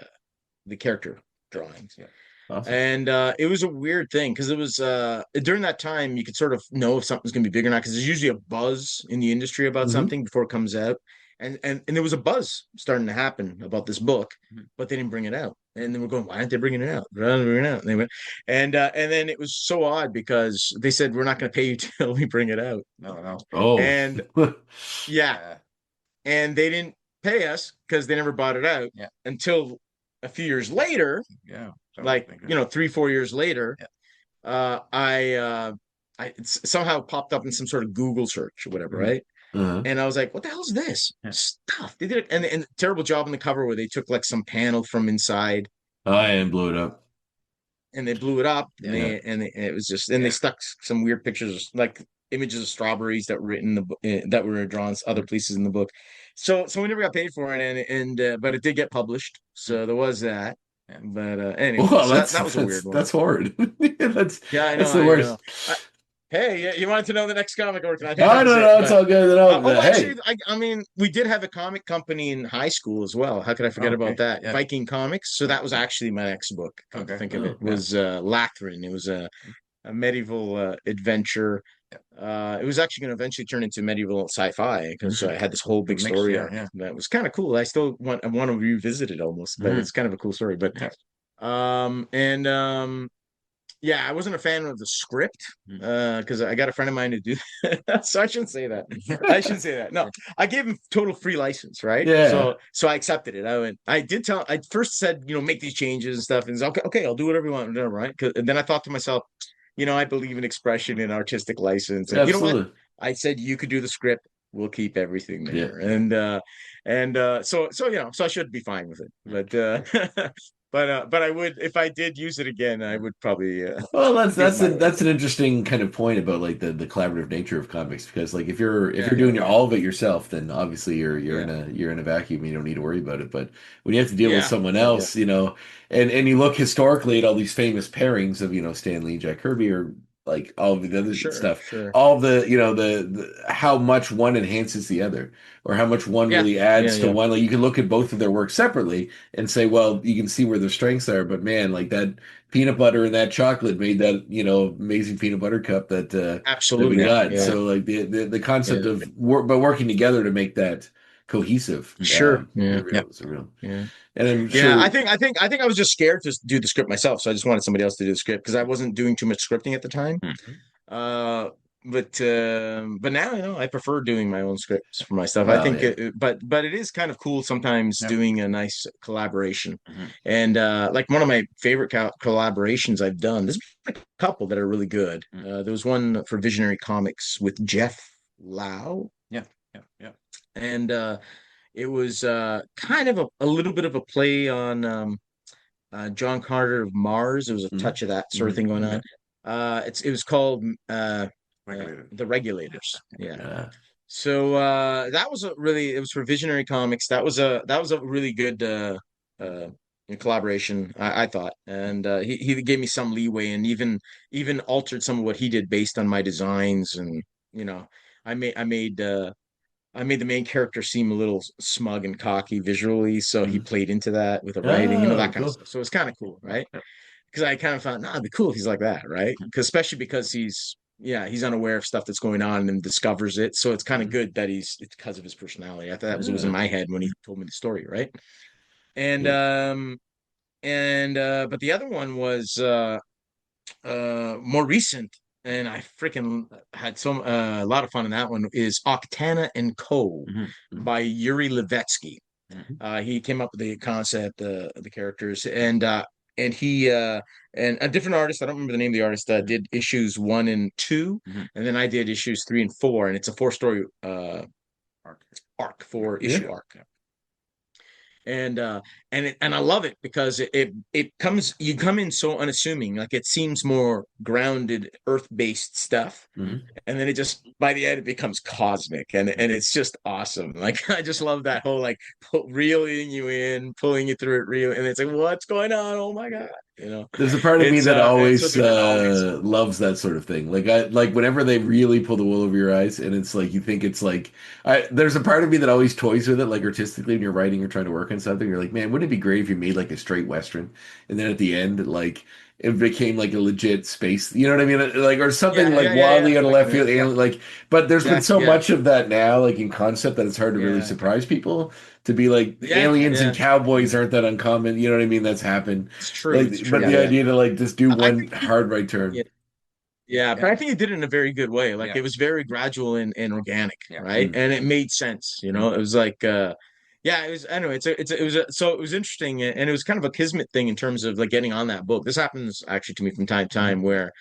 [SPEAKER 4] character drawings.
[SPEAKER 5] Yeah.
[SPEAKER 1] Awesome.
[SPEAKER 4] And it was a weird thing because it was during that time you could sort of know if something's going to be big or not because there's usually a buzz in the industry about
[SPEAKER 1] Mhm.
[SPEAKER 4] something before it comes out, and there was a buzz starting to happen about this book, but they didn't bring it out. And then we're going, why aren't they bringing it out? Why aren't they bringing it out? And they went, and then it was so odd because they said we're not going to pay you till we bring it out,
[SPEAKER 5] No.
[SPEAKER 1] Oh,
[SPEAKER 4] and yeah, and they didn't pay us because they never bought it out
[SPEAKER 5] Yeah.
[SPEAKER 4] until a few years later.
[SPEAKER 5] Yeah. So
[SPEAKER 4] Like 3-4 years later,
[SPEAKER 5] Yeah.
[SPEAKER 4] I somehow popped up in some sort of Google search or whatever, right?
[SPEAKER 1] uh-huh.
[SPEAKER 4] And I was like, "What the hell is this
[SPEAKER 5] Yeah.
[SPEAKER 4] stuff?" They did it, and terrible job on the cover where they took like some panel from inside
[SPEAKER 1] And blew it up.
[SPEAKER 4] and they blew it up,
[SPEAKER 5] Yeah.
[SPEAKER 4] and it was just, and they stuck some weird pictures like images of strawberries that were in the that were drawn other places in the book. So we never got paid for it, and but it did get published, so there was that. But anyway,
[SPEAKER 1] Well,
[SPEAKER 4] so that was a weird one.
[SPEAKER 1] that's horrid. that's
[SPEAKER 4] Yeah, I
[SPEAKER 1] that's
[SPEAKER 4] know,
[SPEAKER 1] the
[SPEAKER 4] I know.
[SPEAKER 1] worst.
[SPEAKER 4] Hey, you wanted to know the next comic origin? I think
[SPEAKER 1] No,
[SPEAKER 4] that was
[SPEAKER 1] no,
[SPEAKER 4] it.
[SPEAKER 1] no, it's
[SPEAKER 4] But
[SPEAKER 1] all good. No,
[SPEAKER 4] actually,
[SPEAKER 1] hey,
[SPEAKER 4] I mean, we did have a comic company in high school as well. How could I forget
[SPEAKER 5] Okay.
[SPEAKER 4] about that?
[SPEAKER 5] Yeah.
[SPEAKER 4] Viking Comics. So that was actually my next book. Come to
[SPEAKER 5] Okay.
[SPEAKER 4] think of
[SPEAKER 1] oh,
[SPEAKER 4] it, was Lathrin. It was a medieval adventure. It was actually going to eventually turn into medieval sci-fi because I had this whole big
[SPEAKER 5] Mix,
[SPEAKER 4] story
[SPEAKER 5] yeah,
[SPEAKER 4] arc
[SPEAKER 5] yeah.
[SPEAKER 4] that was kind of cool. I want to revisit it almost, but it's kind of a cool story. But
[SPEAKER 5] Yeah.
[SPEAKER 4] and yeah, I wasn't a fan of the script because I got a friend of mine to do that. So I shouldn't say that. I shouldn't say that. No, I gave him total free license, right?
[SPEAKER 1] yeah,
[SPEAKER 4] So I accepted it. I first said, make these changes and stuff. And he's okay, I'll do whatever you want, whatever, right? And then I thought to myself, I believe in expression and artistic license. And you know what?
[SPEAKER 1] absolutely.
[SPEAKER 4] I said you could do the script. We'll keep everything
[SPEAKER 1] Yeah.
[SPEAKER 4] there. And so I should be fine with it. But but I would, if I did use it again, I would probably
[SPEAKER 1] Well,
[SPEAKER 4] do it my way.
[SPEAKER 1] that's an interesting kind of point about like the collaborative nature of comics because like if
[SPEAKER 5] Yeah,
[SPEAKER 1] you're
[SPEAKER 5] yeah,
[SPEAKER 1] doing all of it yourself, then obviously you're
[SPEAKER 5] yeah,
[SPEAKER 1] in a vacuum. You don't need to worry about it. But when you have to deal with
[SPEAKER 4] Yeah,
[SPEAKER 1] someone
[SPEAKER 4] yeah,
[SPEAKER 1] else, and you look historically at all these famous pairings of Stan Lee, Jack Kirby, or like all of the other
[SPEAKER 4] sure,
[SPEAKER 1] stuff,
[SPEAKER 4] sure.
[SPEAKER 1] all the the how much one enhances the other, or how much one
[SPEAKER 4] Yeah,
[SPEAKER 1] really
[SPEAKER 4] yeah,
[SPEAKER 1] adds to
[SPEAKER 4] yeah.
[SPEAKER 1] one. Like you can look at both of their work separately and say, well, you can see where their strengths are, but man, like that peanut butter and that chocolate made that amazing peanut butter cup that we
[SPEAKER 4] Absolutely.
[SPEAKER 1] got.
[SPEAKER 4] Yeah,
[SPEAKER 1] So like the concept
[SPEAKER 4] yeah.
[SPEAKER 1] of but working together to make that cohesive,
[SPEAKER 4] Sure.
[SPEAKER 1] is
[SPEAKER 4] Yeah,
[SPEAKER 5] yeah.
[SPEAKER 1] real. It's real,
[SPEAKER 4] yeah.
[SPEAKER 1] and I'm
[SPEAKER 4] Yeah,
[SPEAKER 1] sure.
[SPEAKER 4] I think I was just scared to do the script myself, so I just wanted somebody else to do the script because I wasn't doing too much scripting at the time. Uh, but now I prefer doing my own scripts for my stuff. I
[SPEAKER 1] Well,
[SPEAKER 4] think
[SPEAKER 1] yeah.
[SPEAKER 4] but it is kind of cool sometimes
[SPEAKER 5] Yeah.
[SPEAKER 4] doing a nice collaboration.
[SPEAKER 5] Mhm.
[SPEAKER 4] And like one of my favorite collaborations I've done, there's been a couple that are really good. There was one for Visionary Comics with Jeff Lau,
[SPEAKER 5] Yeah, yeah, yeah.
[SPEAKER 4] and it was kind of a little bit of a play on John Carter of Mars. There was a
[SPEAKER 1] Mhm.
[SPEAKER 4] touch of that sort of thing going
[SPEAKER 1] Mhm.
[SPEAKER 4] on. It was called
[SPEAKER 5] Regulated.
[SPEAKER 4] The Regulators. Yeah.
[SPEAKER 1] Uh,
[SPEAKER 4] So that was it was for Visionary Comics. That was a really good uh collaboration, I thought. And he gave me some leeway and even altered some of what he did based on my designs. And you know, I made the main character seem a little smug and cocky visually, so he
[SPEAKER 1] mhm.
[SPEAKER 4] played into that with the writing,
[SPEAKER 1] Oh,
[SPEAKER 4] that kind of
[SPEAKER 1] cool.
[SPEAKER 4] stuff. So it's kind of cool, right? Because I kind of thought, nah, it'd be cool if he's like that, right? Because especially because he's unaware of stuff that's going on and discovers it. So it's kind of good that it's because of his personality. I thought that was in
[SPEAKER 1] Yeah.
[SPEAKER 4] my head when he told me the story, right? And
[SPEAKER 1] Yeah.
[SPEAKER 4] but the other one was more recent, and I freaking had a lot of fun in that one. Is Octana and Co.
[SPEAKER 5] Mhm.
[SPEAKER 4] by Yuri Levetsky.
[SPEAKER 5] Mhm.
[SPEAKER 4] He came up with the concept, the characters, and he and a different artist. I don't remember the name of the artist. Did issues 1 and 2,
[SPEAKER 5] Mhm.
[SPEAKER 4] and then I did issues 3 and 4, and it's a 4 story
[SPEAKER 5] Arc.
[SPEAKER 4] arc, 4 issue
[SPEAKER 1] Yeah.
[SPEAKER 4] arc. And I love it because it comes you come in so unassuming, like it seems more grounded, earth-based stuff,
[SPEAKER 1] Mhm.
[SPEAKER 4] and then it just by the end it becomes cosmic, and it's just awesome. Like I just love that whole like reeling you in, pulling you through it, real, and it's like what's going on? Oh my god,
[SPEAKER 1] There's a part of me
[SPEAKER 4] it's
[SPEAKER 1] that
[SPEAKER 4] so
[SPEAKER 1] always
[SPEAKER 4] different always.
[SPEAKER 1] loves that sort of thing. Like I like whenever they really pull the wool over your eyes, and it's like you think it's like there's a part of me that always toys with it, like artistically when you're writing or trying to work on something. You're like, man, wouldn't it be great if you made like a straight western, and then at the end, like it became like a legit space. You know what I mean? Like or something
[SPEAKER 4] Yeah,
[SPEAKER 1] like
[SPEAKER 4] yeah, yeah, yeah.
[SPEAKER 1] wildly out of
[SPEAKER 4] Like,
[SPEAKER 1] left field.
[SPEAKER 4] yeah,
[SPEAKER 1] Like, but there's been so
[SPEAKER 4] exactly. Yeah,
[SPEAKER 1] much of that now, like in concept, that it's hard to really
[SPEAKER 5] Yeah,
[SPEAKER 1] surprise people. To be like
[SPEAKER 4] yeah,
[SPEAKER 1] aliens and
[SPEAKER 4] yeah.
[SPEAKER 1] cowboys aren't that uncommon. You know what I mean? That's happened.
[SPEAKER 4] It's true. It's
[SPEAKER 1] Like, but
[SPEAKER 4] true.
[SPEAKER 5] yeah,
[SPEAKER 1] the
[SPEAKER 4] Yeah,
[SPEAKER 1] idea to like just do
[SPEAKER 4] I
[SPEAKER 1] one
[SPEAKER 4] think
[SPEAKER 1] hard right turn.
[SPEAKER 4] yeah. Yeah, but
[SPEAKER 5] yeah,
[SPEAKER 4] I think he did it in a very good way. Like
[SPEAKER 5] yeah,
[SPEAKER 4] it was very gradual and organic,
[SPEAKER 5] yeah.
[SPEAKER 4] right?
[SPEAKER 1] Mm.
[SPEAKER 4] And it made sense,
[SPEAKER 5] Mhm.
[SPEAKER 4] It was like yeah, it was anyway, so it was interesting and it was kind of a kismet thing in terms of like getting on that book. This happens actually to me from time to time where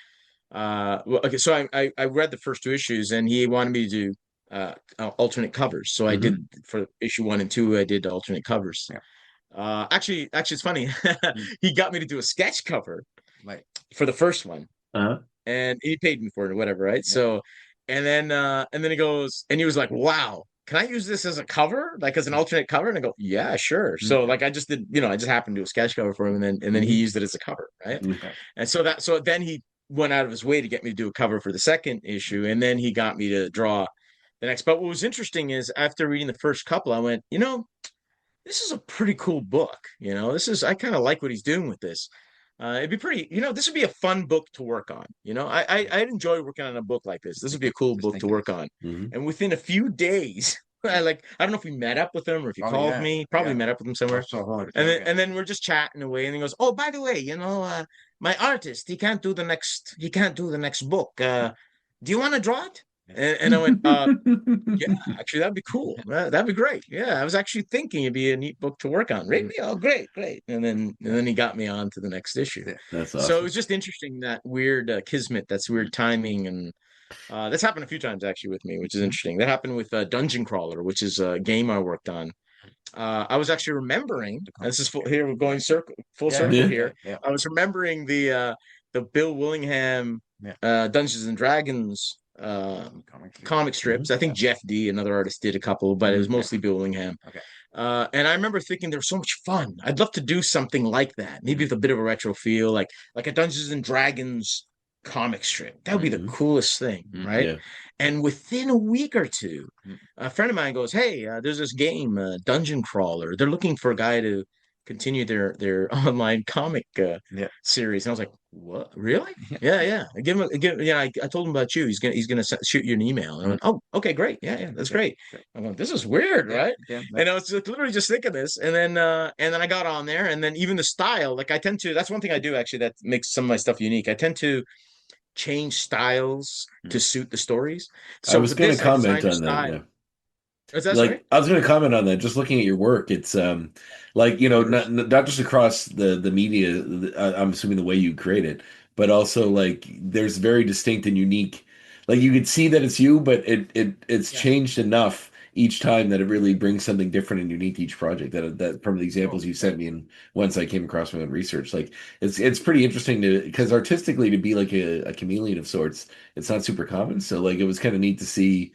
[SPEAKER 4] well, okay, so I read the first 2 issues and he wanted me to do alternate covers. So I
[SPEAKER 1] Hmm.
[SPEAKER 4] did for issue 1 and 2, I did alternate covers.
[SPEAKER 5] Yeah.
[SPEAKER 4] Actually it's funny.
[SPEAKER 5] Mm.
[SPEAKER 4] He got me to do a sketch cover
[SPEAKER 5] Like,
[SPEAKER 4] for the first one
[SPEAKER 1] Uh-huh.
[SPEAKER 4] and he paid me for it or whatever, right?
[SPEAKER 5] yeah.
[SPEAKER 4] and then he goes, and he was like, wow, can I use this as a cover, like as an alternate cover? And I go, yeah, sure. So like I just did, I just happened to do a sketch cover for him, and then he used it as a cover, right? And so then he went out of his way to get me to do a cover for the second issue, and then he got me to draw the next. But what was interesting is after reading the first couple, I went, this is a pretty cool book. I kind of like what he's doing with this. It'd be pretty, this would be a fun book to work on. I'd enjoy working on a book like this. This would be a cool book to work on. And within a few days, I don't know if we met up with him or if he called me. Probably met up with him somewhere. And then we're just chatting away, and he goes, "Oh, by the way, my artist, he can't do the next book. Do you want to draw it?" And I went, yeah, actually, that'd be cool. That'd be great. Yeah, I was actually thinking it'd be a neat book to work on. Really? Oh, great. And then he got me on to the next issue.
[SPEAKER 1] That's
[SPEAKER 4] So
[SPEAKER 1] awesome.
[SPEAKER 4] it was just interesting, that weird kismet, that's weird timing, and that's happened a few times actually with me, which is interesting. That happened with Dungeon Crawler, which is a game I worked on. I was actually remembering. This is here we're going full circle here.
[SPEAKER 5] Yeah.
[SPEAKER 4] I was remembering the Bill Willingham Dungeons and Dragons comic strips. I think Jeff D, another artist, did a couple, but it was mostly Bill Willingham.
[SPEAKER 5] Okay.
[SPEAKER 4] And I remember thinking they were so much fun. I'd love to do something like that, maybe with a bit of a retro feel, like a Dungeons and Dragons comic strip. That would be the coolest thing, right?
[SPEAKER 1] Yeah.
[SPEAKER 4] And within a week or two, a friend of mine goes, "Hey, there's this game, Dungeon Crawler. They're looking for a guy to continue their online comic series." And I was like, "What? Really?" Yeah. I told him about you. He's gonna shoot you an email. And I went, "Oh, okay, great. Yeah, that's great." I'm like, "This is weird, right?" And I was literally just thinking this, and then I got on there, and then even the style, like I tend to. That's one thing I do actually that makes some of my stuff unique. I tend to change styles to suit the stories. So
[SPEAKER 1] I was going to comment on that. Yeah.
[SPEAKER 4] Is that
[SPEAKER 1] Like
[SPEAKER 4] right?
[SPEAKER 1] I was going to comment on that. Just looking at your work, it's like not just across the media. I'm assuming the way you create it, but also like there's very distinct and unique. Like you could see that it's you, but it's changed enough each time that it really brings something different and unique to each project. That from the examples you sent me and once I came across my own research, like it's pretty interesting because artistically to be like a chameleon of sorts, it's not super common. So like it was kind of neat to see.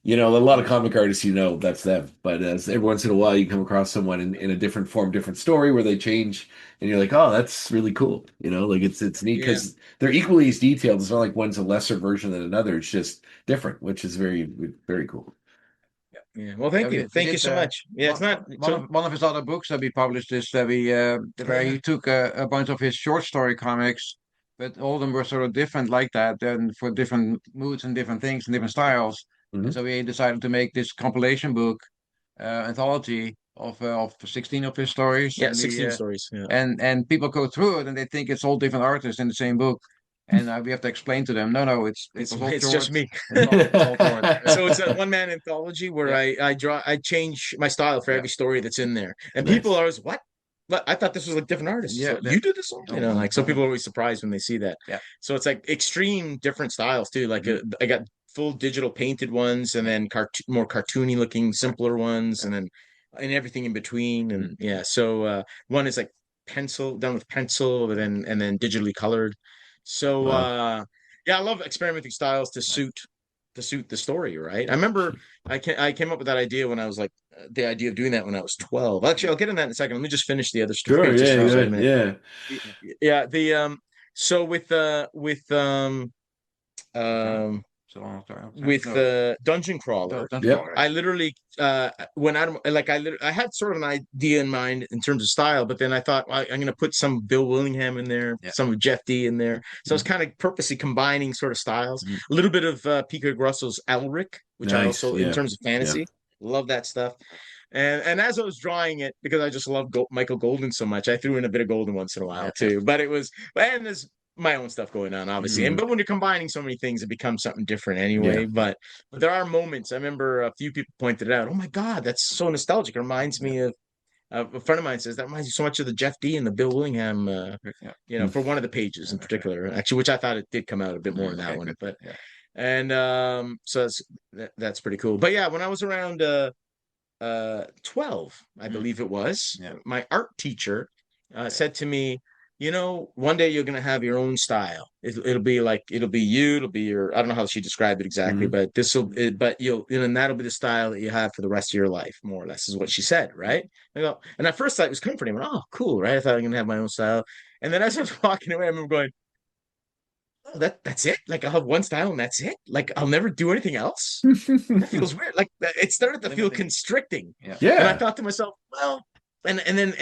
[SPEAKER 1] A lot of comic artists, that's them. But as every once in a while, you come across someone in a different form, different story where they change, and you're like, oh, that's really cool. Like it's neat because they're equally as detailed. It's not like one's a lesser version than another. It's just different, which is very, very cool.
[SPEAKER 4] Yeah. Well, thank you. Thank you so much. Yeah, it's not
[SPEAKER 5] one of his other books that we published is where he took a bunch of his short story comics, but all of them were sort of different like that, and for different moods and different things and different styles. And so we decided to make this compilation book, anthology of 16 of his stories.
[SPEAKER 4] Yeah, 16 stories. Yeah.
[SPEAKER 5] And people go through it and they think it's all different artists in the same book. And we have to explain to them, no, it's
[SPEAKER 4] just me. So it's a one-man anthology where I change my style for every story that's in there. And people are always, what? But I thought this was like different artists. Yeah, you did this all? So people are always surprised when they see that. Yeah. So it's like extreme different styles too. Like I got full digital painted ones, and then more cartoony looking, simpler ones, and everything in between. And so one is like done with pencil, and then digitally colored. So I love experimenting styles to suit the story, right? I remember I came up with that idea when I was like the idea of doing that when I was 12. Actually, I'll get into that in a second. Let me just finish the other story.
[SPEAKER 1] Sure, yeah.
[SPEAKER 4] So with Dungeon Crawler, I literally I had sort of an idea in mind in terms of style, but then I thought, well, I'm going to put some Bill Willingham in there, some of Jeff D in there. So I was kind of purposely combining sort of styles, a little bit of Peter Russell's Elric, which I also in terms of fantasy love that stuff. And as I was drawing it, because I just love Michael Golden so much, I threw in a bit of Golden once in a while too. But there's my own stuff going on, obviously. But when you're combining so many things, it becomes something different anyway. But there are moments. I remember a few people pointed it out. Oh my God, that's so nostalgic. It reminds me of a friend of mine says that reminds me so much of the Jeff D and the Bill Willingham, for one of the pages in particular, actually, which I thought it did come out a bit more in that one. But so that's pretty cool. But yeah, when I was around 12, I believe it was, my art teacher said to me, one day you're gonna have your own style. It'll be like it'll be you. It'll be your. I don't know how she described it exactly,
[SPEAKER 1] Mhm.
[SPEAKER 4] but but and that'll be the style that you have for the rest of your life, more or less, is what she said, right? And at first I was comforting. I went, oh, cool, right? I thought I'm gonna have my own style, and then as I was walking away, I remember going, oh, that's it. Like I'll have one style and that's it. Like I'll never do anything else. That feels weird. Like it started to feel constricting.
[SPEAKER 5] Yeah.
[SPEAKER 4] And I
[SPEAKER 1] Yeah.
[SPEAKER 4] thought to myself, well, and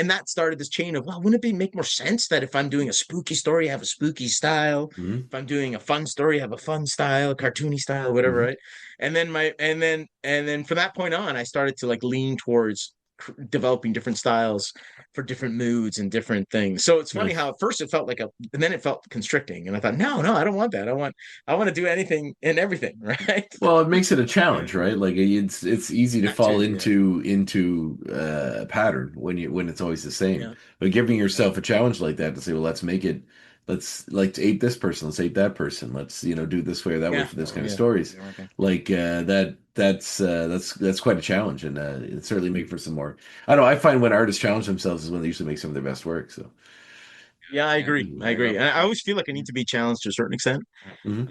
[SPEAKER 4] that started this chain of, well, wouldn't it make more sense that if I'm doing a spooky story, I have a spooky style.
[SPEAKER 1] Mhm.
[SPEAKER 4] If I'm doing a fun story, I have a fun style, a cartoony style, whatever,
[SPEAKER 1] Mhm.
[SPEAKER 4] right? And then from that point on, I started to like lean towards developing different styles for different moods and different things. So it's funny
[SPEAKER 1] Nice.
[SPEAKER 4] how at first it felt like and then it felt constricting. And I thought, no, I don't want that. I want to do anything and everything, right?
[SPEAKER 1] Well, it makes it a challenge, right? Like it's easy to
[SPEAKER 4] That
[SPEAKER 1] fall
[SPEAKER 4] too, yeah.
[SPEAKER 1] into a pattern when it's always the same.
[SPEAKER 4] Yeah.
[SPEAKER 1] But giving yourself a challenge like that to say, well, let's make it, let's ape this person, let's ape that person, let's do this way or that way
[SPEAKER 4] Yeah.
[SPEAKER 1] for this kind of
[SPEAKER 4] Yeah.
[SPEAKER 1] stories.
[SPEAKER 5] Okay.
[SPEAKER 1] Like that's quite a challenge, and it certainly make for some more. I don't know. I find when artists challenge themselves is when they usually make some of their best work. So.
[SPEAKER 4] Yeah, I
[SPEAKER 5] Yeah,
[SPEAKER 4] agree. I
[SPEAKER 5] I
[SPEAKER 4] agree.
[SPEAKER 5] love
[SPEAKER 4] And
[SPEAKER 5] it.
[SPEAKER 4] I always feel like I need to be challenged to a certain extent.
[SPEAKER 1] Mhm.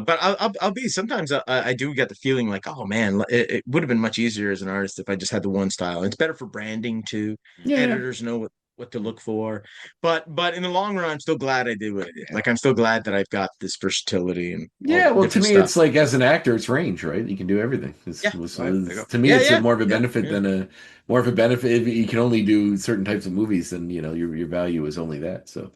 [SPEAKER 4] But I'll be sometimes I do get the feeling like, oh man, it would have been much easier as an artist if I just had the one style. It's better for branding too.
[SPEAKER 1] Yeah.
[SPEAKER 4] Editors know what to look for. But in the long run, I'm still glad I did what I did. Like I'm still glad that I've got this versatility and all
[SPEAKER 1] Yeah, well, to
[SPEAKER 4] different
[SPEAKER 1] me,
[SPEAKER 4] stuff.
[SPEAKER 1] it's like as an actor, it's range, right? You can do everything.
[SPEAKER 4] Yeah.
[SPEAKER 5] Right, there you go.
[SPEAKER 1] To me,
[SPEAKER 4] Yeah,
[SPEAKER 1] it's a
[SPEAKER 4] yeah,
[SPEAKER 1] more of a
[SPEAKER 4] yeah,
[SPEAKER 1] benefit
[SPEAKER 4] yeah.
[SPEAKER 1] than more of a benefit. If you can only do certain types of movies, then your value is only that. So,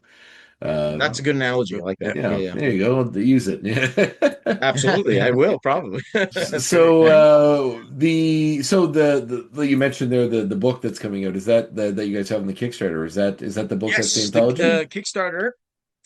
[SPEAKER 4] That's a good analogy. I like that. Yeah,
[SPEAKER 1] yeah,
[SPEAKER 4] yeah.
[SPEAKER 1] there you go. Use it. Yeah.
[SPEAKER 4] Absolutely. I will probably. That's great.
[SPEAKER 1] So the you mentioned there the book that's coming out, is that you guys have on the Kickstarter? Is that the book, that's the
[SPEAKER 4] Yes, the
[SPEAKER 1] anthology?
[SPEAKER 4] Kickstarter.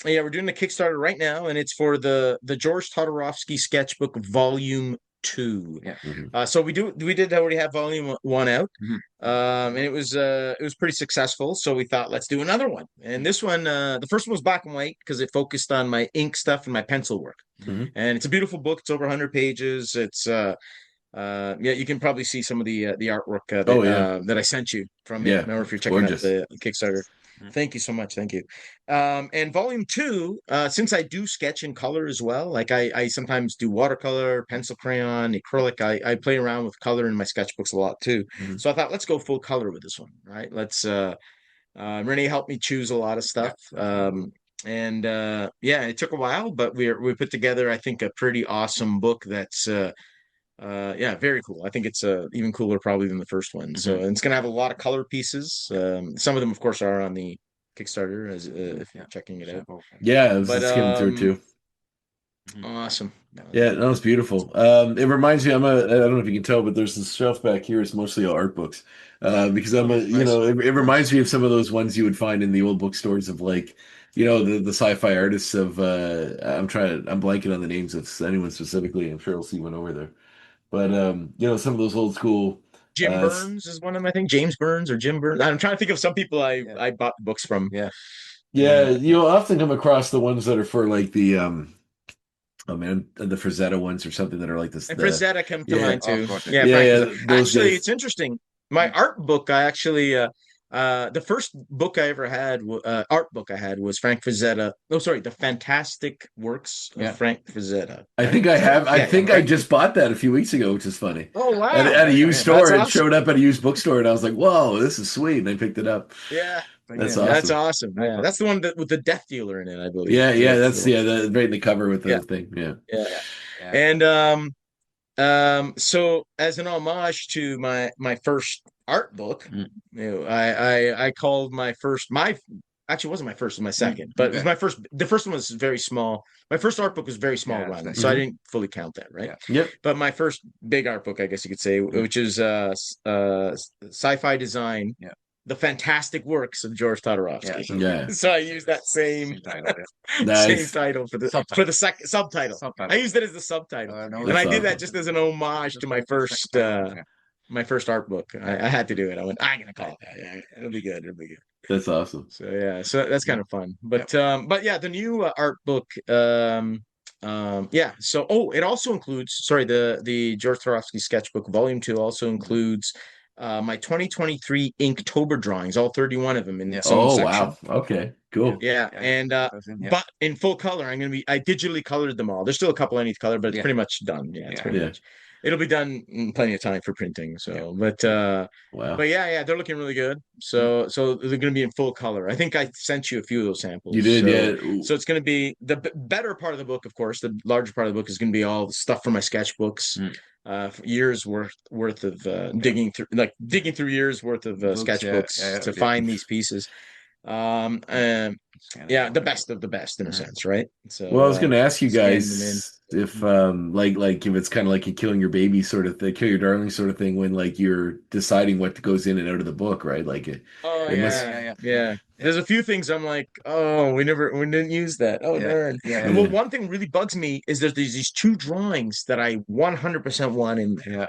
[SPEAKER 4] Yeah, we're doing the Kickstarter right now, and it's for the George Todorovski sketchbook Volume 2.
[SPEAKER 5] Yeah.
[SPEAKER 1] Mhm.
[SPEAKER 4] So we did already have Volume 1 out,
[SPEAKER 5] Mhm.
[SPEAKER 4] and it was pretty successful. So we thought, let's do another one. And this one, the first one was black and white because it focused on my ink stuff and my pencil work.
[SPEAKER 1] Mhm.
[SPEAKER 4] And it's a beautiful book. It's over 100 pages. It's yeah, you can probably see some of the artwork
[SPEAKER 1] Oh yeah,
[SPEAKER 4] that I sent you from it.
[SPEAKER 1] yeah,
[SPEAKER 4] Remember, if you're
[SPEAKER 1] it's
[SPEAKER 4] checking out
[SPEAKER 1] gorgeous.
[SPEAKER 4] the Kickstarter. Thank you so much. Thank you. And volume 2, since I do sketch in color as well, like I sometimes do watercolor, pencil crayon, acrylic. I play around with color in my sketchbooks a lot too.
[SPEAKER 1] Mhm.
[SPEAKER 4] So I thought, let's go full color with this one, right? Let's Renee helped me choose a lot of stuff. And yeah, it took a while, but we put together, I think, a pretty awesome book that's yeah, very cool. I think it's even cooler probably than the first one. So
[SPEAKER 5] Mhm.
[SPEAKER 4] and it's gonna have a lot of color pieces. Some of them, of course, are on the Kickstarter as if you're
[SPEAKER 5] Yeah.
[SPEAKER 4] checking it out.
[SPEAKER 5] Sample.
[SPEAKER 1] Yeah, I was
[SPEAKER 4] But
[SPEAKER 1] just skimming through too.
[SPEAKER 5] Mhm.
[SPEAKER 4] awesome.
[SPEAKER 1] Yeah, that was beautiful. It reminds me, I don't know if you can tell, but there's this shelf back here. It's mostly all art books. Because
[SPEAKER 4] Oh, nice.
[SPEAKER 1] it reminds me of some of those ones you would find in the old bookstores of like, the sci-fi artists of, I'm blanking on the names of anyone specifically. I'm sure I'll see one over there. But, some of those old school,
[SPEAKER 4] Jim
[SPEAKER 1] s-
[SPEAKER 4] Burns is one of them, I think. James Burns or Jim Burns. I'm trying to think of some people
[SPEAKER 5] Yeah.
[SPEAKER 4] I bought books from.
[SPEAKER 5] Yeah.
[SPEAKER 1] yeah, you'll often come across the ones that are for like oh man, the Frazetta ones or something that are like this,
[SPEAKER 4] And Frazetta come to
[SPEAKER 1] yeah,
[SPEAKER 4] mind too.
[SPEAKER 5] Of course.
[SPEAKER 4] Yeah,
[SPEAKER 1] yeah,
[SPEAKER 4] Frank
[SPEAKER 1] yeah,
[SPEAKER 4] Frazetta.
[SPEAKER 1] those
[SPEAKER 4] Actually,
[SPEAKER 1] guys.
[SPEAKER 4] it's interesting. My art book, I actually the first book I ever had, art book I had, was Frank Frazetta. Oh, sorry, The Fantastic Works of
[SPEAKER 5] Yeah.
[SPEAKER 4] Frank Frazetta.
[SPEAKER 1] I
[SPEAKER 4] Right?
[SPEAKER 1] think I
[SPEAKER 4] Is that
[SPEAKER 1] have.
[SPEAKER 4] right?
[SPEAKER 1] I
[SPEAKER 4] Yeah,
[SPEAKER 1] think I
[SPEAKER 4] right.
[SPEAKER 1] just bought that a few weeks ago, which is funny.
[SPEAKER 4] Oh wow!
[SPEAKER 1] At a used store,
[SPEAKER 4] That's
[SPEAKER 1] it
[SPEAKER 4] awesome.
[SPEAKER 1] showed up at a used bookstore, and I was like, "Whoa, this is sweet!" And I picked it up.
[SPEAKER 4] Yeah,
[SPEAKER 1] That's
[SPEAKER 5] Yeah.
[SPEAKER 4] that's
[SPEAKER 1] awesome.
[SPEAKER 4] awesome. Yeah, that's the one with the Death Dealer in it, I believe.
[SPEAKER 1] Yeah,
[SPEAKER 4] Yeah,
[SPEAKER 1] yeah, that's the right in the cover with
[SPEAKER 4] yeah,
[SPEAKER 1] the thing. Yeah.
[SPEAKER 4] yeah.
[SPEAKER 5] Yeah.
[SPEAKER 4] And so as an homage to my first art book,
[SPEAKER 5] Mm.
[SPEAKER 4] I called my actually it wasn't my first, it was my second, but it was
[SPEAKER 5] Okay.
[SPEAKER 4] my first. The first one was very small. My first art book was very small
[SPEAKER 5] Yeah,
[SPEAKER 4] run,
[SPEAKER 5] that's
[SPEAKER 4] so I
[SPEAKER 1] Mhm.
[SPEAKER 4] didn't fully count that, right?
[SPEAKER 5] Yeah.
[SPEAKER 1] Yep.
[SPEAKER 4] But my first big art book, I guess you could say, which is sci-fi design,
[SPEAKER 5] Yeah.
[SPEAKER 4] the fantastic works of George Todorovsky.
[SPEAKER 5] so
[SPEAKER 1] Yeah.
[SPEAKER 4] So I used that same
[SPEAKER 5] same title. Yeah.
[SPEAKER 4] same
[SPEAKER 1] Nice.
[SPEAKER 4] title for the
[SPEAKER 5] Subtitle.
[SPEAKER 4] second subtitle.
[SPEAKER 5] Subtitle.
[SPEAKER 4] I used it as the subtitle,
[SPEAKER 5] No,
[SPEAKER 4] and I
[SPEAKER 1] That's
[SPEAKER 4] did that
[SPEAKER 1] awesome.
[SPEAKER 4] just as an homage to my first art book. I had to do it. I went, I'm gonna call it that. Yeah, it'll be good. It'll be good.
[SPEAKER 1] That's awesome.
[SPEAKER 4] So yeah, so that's kind of fun. But yeah, the new art book. Yeah. So it also includes. Sorry, the George Torovsky sketchbook volume 2 also includes my 2023 Inktober drawings, all 31 of them in some
[SPEAKER 1] Oh
[SPEAKER 4] section.
[SPEAKER 1] wow. Okay. Cool.
[SPEAKER 4] Yeah, and but in full color, I digitally colored them all. There's still a couple I need to color, but it's pretty much done. Yeah, it's pretty much. It'll be done in plenty of time for printing. So,
[SPEAKER 1] Wow.
[SPEAKER 4] but yeah, they're looking really good. So they're going to be in full color. I think I sent you a few of those samples.
[SPEAKER 1] You did, yeah.
[SPEAKER 4] So it's going to be the better part of the book, of course. The larger part of the book is going to be all the stuff from my sketchbooks. Years worth of digging through years worth of sketchbooks to find these pieces. The best of the best in a sense, right? So
[SPEAKER 1] well, I was going to ask you
[SPEAKER 4] scanning
[SPEAKER 1] guys if like if it's kind of like a killing your baby sort of thing, kill your darling sort of thing when like you're deciding what goes in and out of the book, right? Like
[SPEAKER 4] yeah. There's a few things I'm like, oh, we didn't use that. Oh, darn. And well, one thing really bugs me is there's these two drawings that I 100% want in there.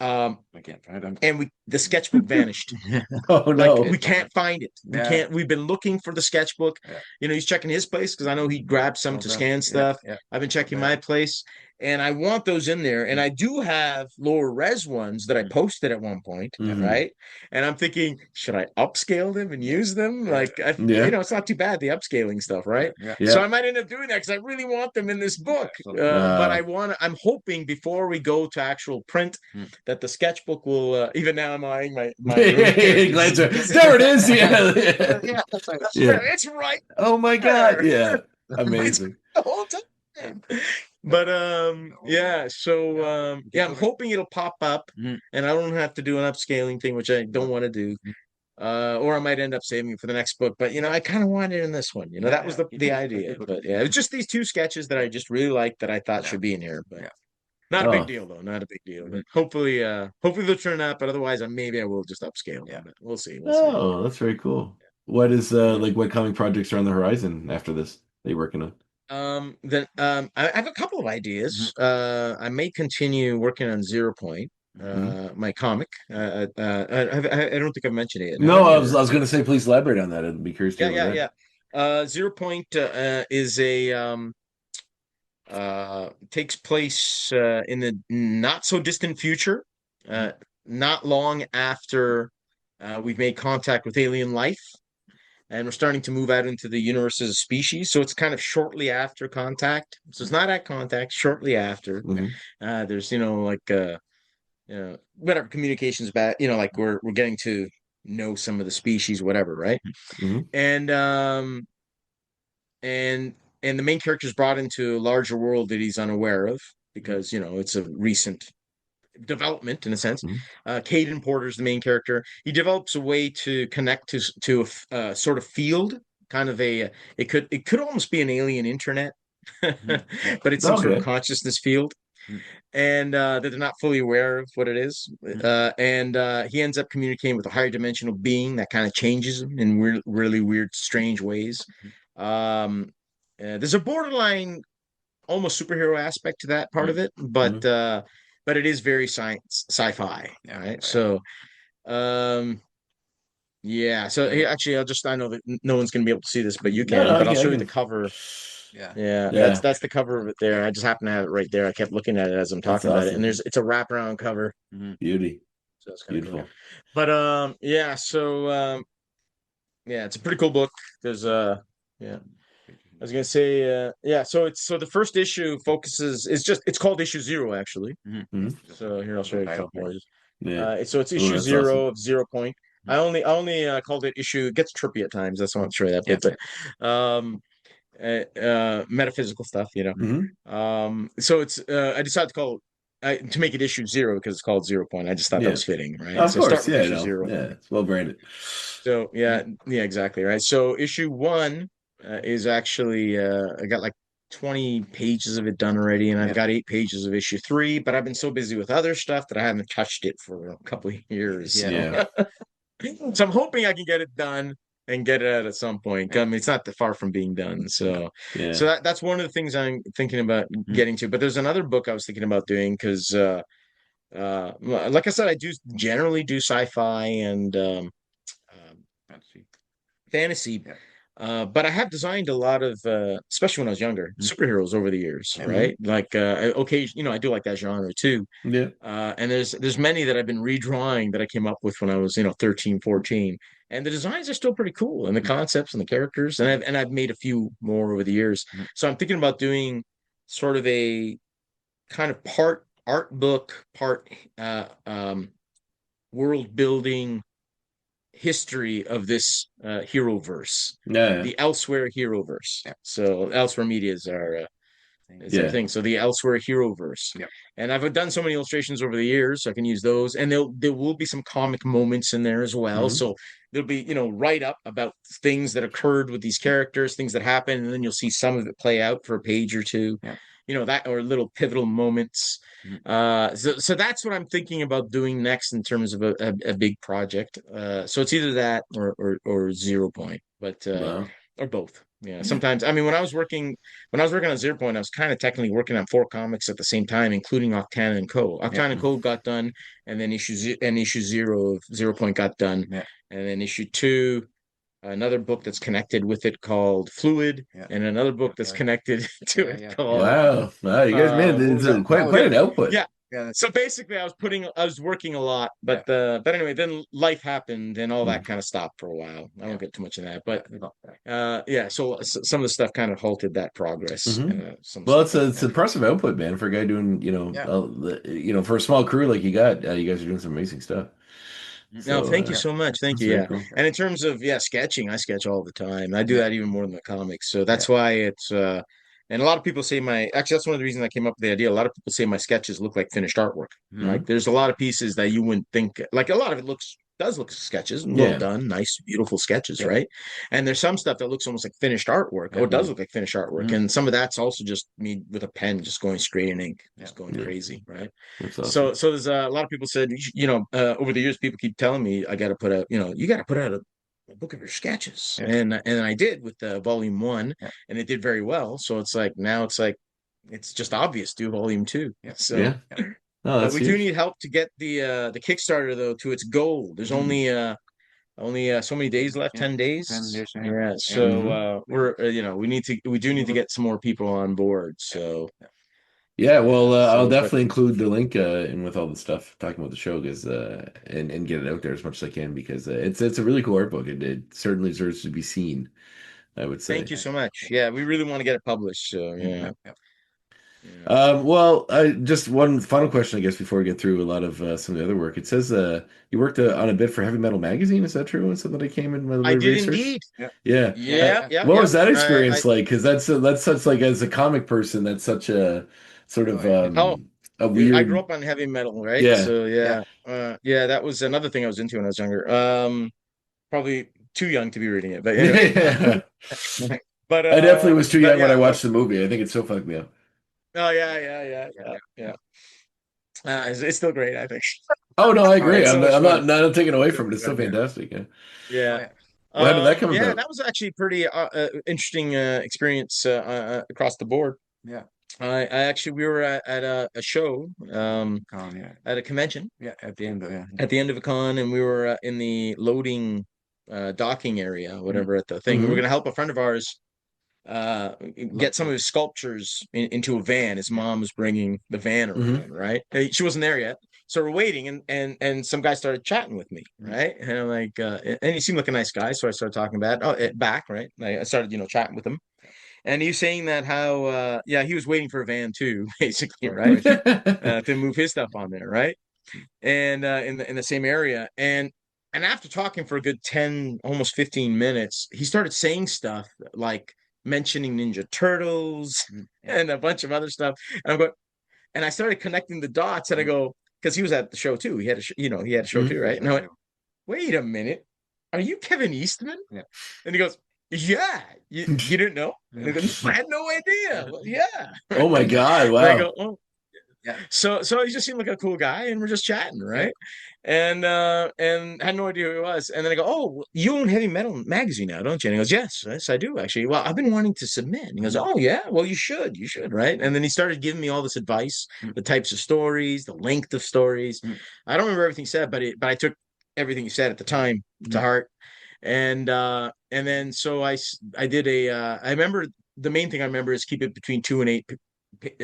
[SPEAKER 4] I can't find them. And the sketchbook vanished.
[SPEAKER 1] Oh no.
[SPEAKER 4] Like, we can't find it. We've been looking for the sketchbook. He's checking his place because I know he grabbed some to scan stuff. I've been checking my place. And I want those in there. And I do have lower res ones that I posted at one point, right? And I'm thinking, should I upscale them and use them? Like, it's not too bad, the upscaling stuff, right? So I might end up doing that because I really want them in this book. But I'm hoping before we go to actual print that the sketchbook will, even now I'm eyeing my
[SPEAKER 1] there it is.
[SPEAKER 4] It's right.
[SPEAKER 1] Oh my God. Yeah. Amazing.
[SPEAKER 4] The whole time. But I'm hoping it'll pop up and I don't have to do an upscaling thing, which I don't want to do. Or I might end up saving it for the next book. But I kind of wanted it in this one. That was the idea. But yeah, it's just these two sketches that I just really liked that I thought should be in here. But not a big deal though. Not a big deal. But hopefully they'll turn out. But otherwise, maybe I will just upscale. Yeah, but we'll see.
[SPEAKER 1] Oh, that's very cool. What is what coming projects are on the horizon after this that you're working on?
[SPEAKER 4] I have a couple of ideas. I may continue working on 0 Point, my comic. I don't think I've mentioned it yet.
[SPEAKER 1] No, I was going to say, please elaborate on that. I'd be curious to hear
[SPEAKER 4] that. 0 Point is takes place in the not so distant future, not long after we've made contact with alien life. And we're starting to move out into the universe as a species. So it's kind of shortly after contact. So it's not at contact, shortly after. There's, whatever communications about, like we're getting to know some of the species, whatever, right? And the main character is brought into a larger world that he's unaware of because, it's a recent development in a sense. Caden Porter's the main character. He develops a way to connect to a sort of field, kind of it could almost be an alien internet, but it's some sort of consciousness field, and that they're not fully aware of what it is. And he ends up communicating with a higher dimensional being that kind of changes him in really weird, strange ways. There's a borderline, almost superhero aspect to that part of it, but it is very sci-fi, right? So, So actually, I know that no one's going to be able to see this, but you can. But I'll show you the cover. That's the cover of it there. I just happen to have it right there. I kept looking at it as I'm talking about it, and it's a wraparound cover.
[SPEAKER 1] Beauty.
[SPEAKER 4] So it's kind of cool. But it's a pretty cool book. There's I was gonna say, So the first issue it's called issue 0 actually. So here I'll show you a couple more. So it's issue 0 of 0 Point. I only called it issue. It gets trippy at times. That's why I'm sure that bit. But metaphysical stuff, So it's I decided to call to make it issue 0 because it's called 0 Point. I just thought that was fitting, right?
[SPEAKER 1] Of course,
[SPEAKER 4] issue 0.
[SPEAKER 1] Yeah, it's well branded.
[SPEAKER 4] So exactly, right. So issue 1. Is actually I got like 20 pages of it done already, and I've got 8 pages of issue 3, but I've been so busy with other stuff that I haven't touched it for a couple of years. So I'm hoping I can get it done and get it out at some point. I mean, it's not that far from being done. So that's one of the things I'm thinking about getting to. But there's another book I was thinking about doing because like I said, I do generally do sci-fi and fantasy. But I have designed a lot of, especially when I was younger, superheroes over the years, right? Like, occasion, I do like that genre too.
[SPEAKER 1] Yeah.
[SPEAKER 4] And there's many that I've been redrawing that I came up with when I was, 13, 14. And the designs are still pretty cool, and the concepts and the characters, and I've made a few more over the years. So I'm thinking about doing sort of a kind of part art book, part world building history of this hero verse,
[SPEAKER 1] Yeah.
[SPEAKER 4] the Elsewhere hero verse. So Elsewhere Media is our thing. So the Elsewhere hero verse. And I've done so many illustrations over the years, so I can use those. And there will be some comic moments in there as well. So there'll be, write up about things that occurred with these characters, things that happened, and then you'll see some of it play out for a page or two. That, or little pivotal moments. So that's what I'm thinking about doing next in terms of a big project. So it's either that or 0 Point, but
[SPEAKER 1] Wow.
[SPEAKER 4] or both. Yeah. Sometimes, I mean, when I was working on 0 Point, I was kind of technically working on 4 comics at the same time, including Octana and Co. Octana and Co. got done, and then issue 0 of 0 Point got done, and then issue 2. Another book that's connected with it called Fluid, and another book that's connected to it called.
[SPEAKER 1] Wow. Wow. You guys, man, it's quite an output.
[SPEAKER 4] Yeah. So basically, I was working a lot, but anyway, then life happened and all that kind of stopped for a while. I won't get too much in that, but so some of the stuff kind of halted that progress.
[SPEAKER 1] Well, it's impressive output, man, for a guy doing, for a small crew like you got. You guys are doing some amazing stuff.
[SPEAKER 4] No, thank you so much. Thank you. Yeah.
[SPEAKER 1] Cool.
[SPEAKER 4] And in terms of sketching, I sketch all the time. I do that even more than the comics. So that's why it's and a lot of people say that's one of the reasons I came up with the idea. A lot of people say my sketches look like finished artwork. Like there's a lot of pieces that you wouldn't think, like a lot of it does look sketches, well done, nice, beautiful sketches, right? And there's some stuff that looks almost like finished artwork. It does look like finished artwork. And some of that's also just me with a pen just going straight in ink, just going crazy, right?
[SPEAKER 1] Awesome.
[SPEAKER 4] So there's a lot of people said, over the years, people keep telling me I got to put out, you got to put out a book of your sketches, and I did with volume 1, and it did very well. So it's like now it's just obvious do volume 2. So
[SPEAKER 1] No, that's
[SPEAKER 4] we do need help to get the Kickstarter though to its goal. There's only so many days left, 10 days.
[SPEAKER 5] 10 days,
[SPEAKER 4] yeah. So we're we do need to get some more people on board. So.
[SPEAKER 1] Yeah, well, I'll definitely include the link in with all the stuff talking about the show, because and get it out there as much as I can, because it's a really cool art book. It certainly deserves to be seen, I would say.
[SPEAKER 4] Thank you so much. Yeah, we really want to get it published. So yeah.
[SPEAKER 1] Well, just one final question, I guess, before we get through a lot of some of the other work. It says you worked on a bit for Heavy Metal Magazine. Is that true? Is that I came in my
[SPEAKER 4] I did
[SPEAKER 1] research?
[SPEAKER 4] indeed.
[SPEAKER 1] Yeah. What was that experience like? Because that's such, like, as a comic person, that's such a sort of a weird.
[SPEAKER 4] I grew up on heavy metal, right?
[SPEAKER 1] Yeah.
[SPEAKER 4] So that was another thing I was into when I was younger. Probably too young to be reading it, but anyway. But
[SPEAKER 1] I definitely was too young when I watched the movie. I think it so fucked me up.
[SPEAKER 4] Oh yeah. It's still great, I think.
[SPEAKER 1] Oh no, I agree. I'm not taking away from it. It's so fantastic.
[SPEAKER 4] Yeah.
[SPEAKER 1] Well, how did that come about?
[SPEAKER 4] Yeah, that was actually a pretty interesting experience across the board.
[SPEAKER 5] Yeah.
[SPEAKER 4] We were at a show at a convention.
[SPEAKER 5] Yeah, at the end
[SPEAKER 4] of a con, and we were in the loading docking area, whatever, at the thing. We were going to help a friend of ours get some of his sculptures into a van. His mom was bringing the van around, right? She wasn't there yet. So we're waiting, and some guy started chatting with me, right? And I'm like, and he seemed like a nice guy, so I started talking back, right? I started, chatting with him, and he was saying that how, he was waiting for a van too, basically, right, to move his stuff on there, right? And in the same area, and after talking for a good 10, almost 15 minutes, he started saying stuff like mentioning Ninja Turtles and a bunch of other stuff, and I started connecting the dots, and I go, because he was at the show too. He had a show too, right? And I went, wait a minute, are you Kevin Eastman? Yeah. And he goes, yeah, you didn't know? And he goes, I had no idea. Well, yeah.
[SPEAKER 1] Oh my God! Wow.
[SPEAKER 4] And I go, oh. Yeah. So he just seemed like a cool guy, and we're just chatting, right? And had no idea who he was. And then I go, oh, you own Heavy Metal Magazine now, don't you? And he goes, yes, I do, actually. Well, I've been wanting to submit. And he goes, oh yeah, well, you should, right? And then he started giving me all this advice, the types of stories, the length of stories. I don't remember everything he said, but I took everything he said at the time to heart. And then so I did I remember the main thing I remember is keep it between 2 and 8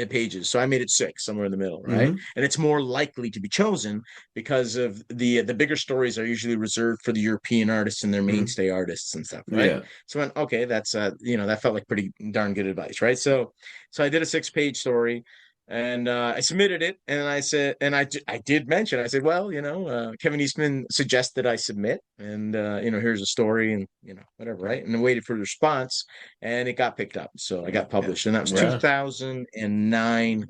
[SPEAKER 4] pages. So I made it 6, somewhere in the middle, right?
[SPEAKER 1] Mm-hmm.
[SPEAKER 4] And it's more likely to be chosen because of the bigger stories are usually reserved for the European artists and their mainstay artists and stuff, right?
[SPEAKER 1] Yeah.
[SPEAKER 4] So I went, okay, that's that felt like pretty darn good advice, right? So I did a 6-page story, and I submitted it, and I said, and I did mention, I said, well, Kevin Eastman suggested I submit, and here's a story, and whatever, right? And I waited for the response, and it got picked up, so I got published, and that was
[SPEAKER 1] Wow.
[SPEAKER 4] 2009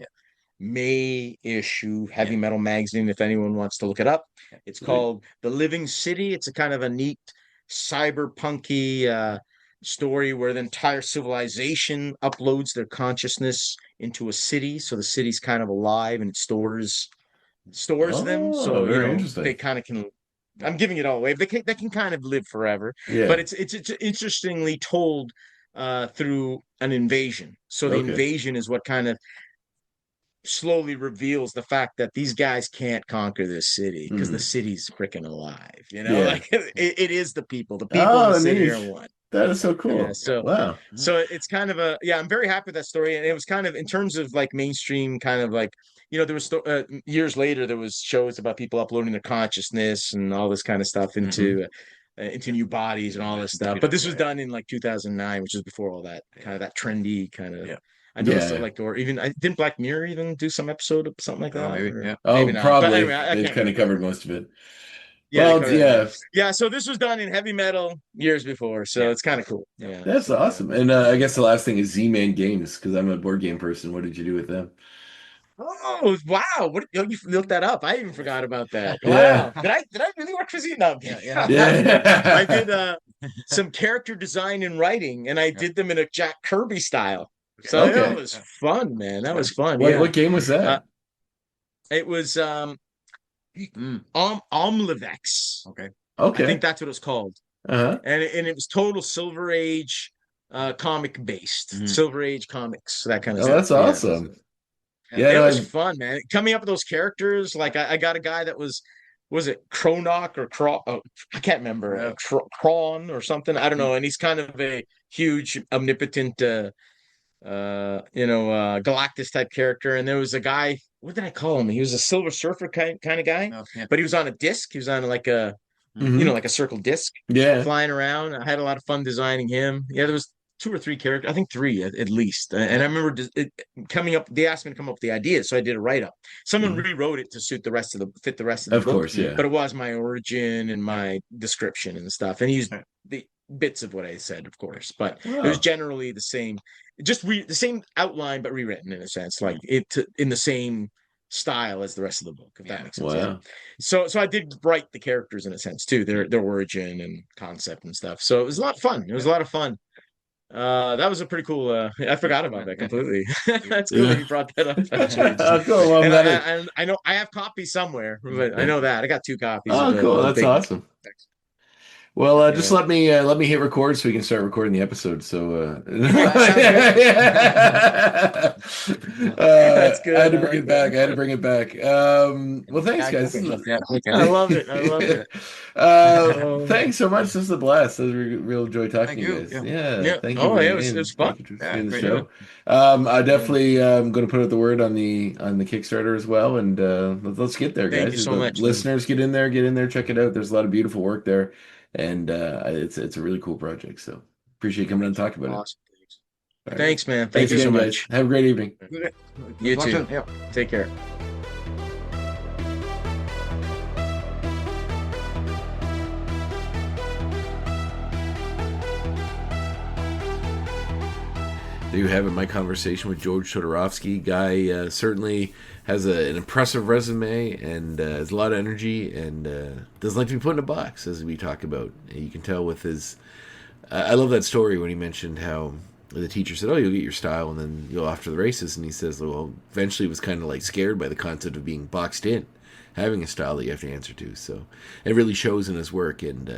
[SPEAKER 4] May issue, Heavy Metal Magazine. If anyone wants to look it up, it's called The Living City. It's a kind of a neat cyberpunky story where the entire civilization uploads their consciousness into a city, so the city's kind of alive and it stores them. So
[SPEAKER 1] very interesting.
[SPEAKER 4] they kind of can. I'm giving it all away. They can kind of live forever.
[SPEAKER 1] Yeah.
[SPEAKER 4] But it's interestingly told through an invasion. So the invasion is what kind of slowly reveals the fact that these guys can't conquer this city because the city's freaking alive. Like it is the people. The people in the city are one.
[SPEAKER 1] That is so cool.
[SPEAKER 4] Yeah,
[SPEAKER 1] wow.
[SPEAKER 4] So it's kind of I'm very happy with that story. And it was kind of, in terms of like mainstream, kind of like, there was years later, there was shows about people uploading their consciousness and all this kind of stuff into new bodies and all this stuff. But this was done in like 2009, which is before all that, kind of that trendy kind of. Yeah. I noticed it, like, or even didn't Black Mirror even do some episode of something like that?
[SPEAKER 5] Maybe,
[SPEAKER 4] maybe not.
[SPEAKER 1] Probably.
[SPEAKER 4] But anyway,
[SPEAKER 1] They've kind of covered most of it.
[SPEAKER 4] Yeah,
[SPEAKER 1] well,
[SPEAKER 4] yeah. So this was done in heavy metal years before, so it's kind of cool. Yeah,
[SPEAKER 1] that's awesome. And I guess the last thing is Z-Man Games, because I'm a board game person. What did you do with them?
[SPEAKER 4] Oh wow! What you looked that up? I even forgot about that.
[SPEAKER 1] Yeah.
[SPEAKER 4] Wow! Did I really work for Z? No.
[SPEAKER 1] Yeah.
[SPEAKER 4] I did some character design and writing, and I did them in a Jack Kirby style. So that was fun, man. That was fun.
[SPEAKER 1] What game was that?
[SPEAKER 4] It was Omlivex.
[SPEAKER 5] Okay.
[SPEAKER 4] I think that's what it's called.
[SPEAKER 1] Uh-huh.
[SPEAKER 4] And it was total Silver Age comic based. Silver Age comics, that kind of stuff.
[SPEAKER 1] That's awesome.
[SPEAKER 4] Yeah, it was fun, man. Coming up with those characters, like I got a guy that was it Kronok or I can't remember, Kron or something. I don't know. And he's kind of a huge, omnipotent Galactus type character. And there was a guy, what did I call him? He was a Silver Surfer kind of guy, but he was on a disc. He was on like a, like a circle disc, flying around. I had a lot of fun designing him. Yeah, there was 2 or 3 characters, I think 3 at least. And I remember coming up, they asked me to come up with the idea, so I did a write-up. Someone rewrote it to fit the rest of the book.
[SPEAKER 1] Of course, yeah.
[SPEAKER 4] But it was my origin and my description and stuff. And he used the bits of what I said, of course. But it was generally the same, just the same outline, but rewritten in a sense, like in the same style as the rest of the book, if that makes sense.
[SPEAKER 1] Wow.
[SPEAKER 4] So I did write the characters in a sense too, their origin and concept and stuff. So it was a lot of fun. It was a lot of fun. That was a pretty cool. I forgot about that completely. That's cool that you brought that up.
[SPEAKER 1] Cool. Well,
[SPEAKER 4] and I know I have copies somewhere, but I know that I got 2 copies.
[SPEAKER 1] Oh, cool. That's awesome. Well, just let me hit record so we can start recording the episode. So that's good. I had to bring it back. Well, thanks, guys.
[SPEAKER 4] I love it.
[SPEAKER 1] Thanks so much. This is a blast. It was a real joy talking to you guys. Yeah. Thank you.
[SPEAKER 4] It was fun.
[SPEAKER 1] In the show. I definitely am going to put out the word on the Kickstarter as well, and let's get there, guys.
[SPEAKER 4] Thank you so much.
[SPEAKER 1] Listeners, get in there, check it out. There's a lot of beautiful work there. And it's a really cool project. So appreciate you coming and talking about
[SPEAKER 4] it. Right. Thanks, man. Thank you so much.
[SPEAKER 1] Have a great evening.
[SPEAKER 4] You too. Take care.
[SPEAKER 3] There you have it, my conversation with George Todorovski. Guy certainly has an impressive resume and has a lot of energy and doesn't like to be put in a box, as we talk about. You can tell with his... I love that story when he mentioned how the teacher said, you'll get your style and then you'll off to the races. And he says, well, eventually was kind of like scared by the concept of being boxed in, having a style that you have to answer to. So it really shows in his work, and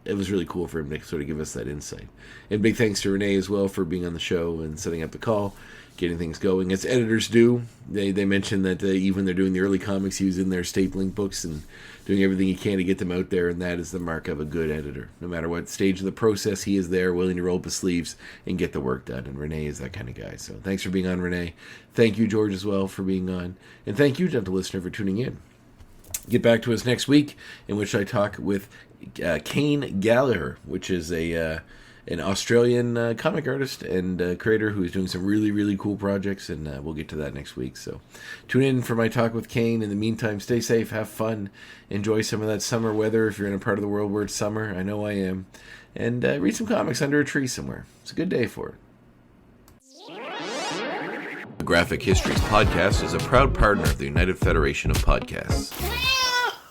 [SPEAKER 3] it was really cool for him to sort of give us that insight. And big thanks to Renee as well for being on the show and setting up the call, getting things going. As editors do, they mentioned that even they're doing the early comics, he was in there stapling books and doing everything he can to get them out there, and that is the mark of a good editor. No matter what stage of the process, he is there, willing to roll up his sleeves and get the work done, and Renee is that kind of guy. So thanks for being on, Renee. Thank you, George, as well, for being on. And thank you, gentle listener, for tuning in. Get back to us next week, in which I talk with Kane Gallagher, which is an Australian comic artist and creator who is doing some really, really cool projects, and we'll get to that next week. So tune in for my talk with Kane. In the meantime, stay safe, have fun, enjoy some of that summer weather if you're in a part of the world where it's summer. I know I am. And read some comics under a tree somewhere. It's a good day for it. The Graphic Histories Podcast is a proud partner of the United Federation of Podcasts.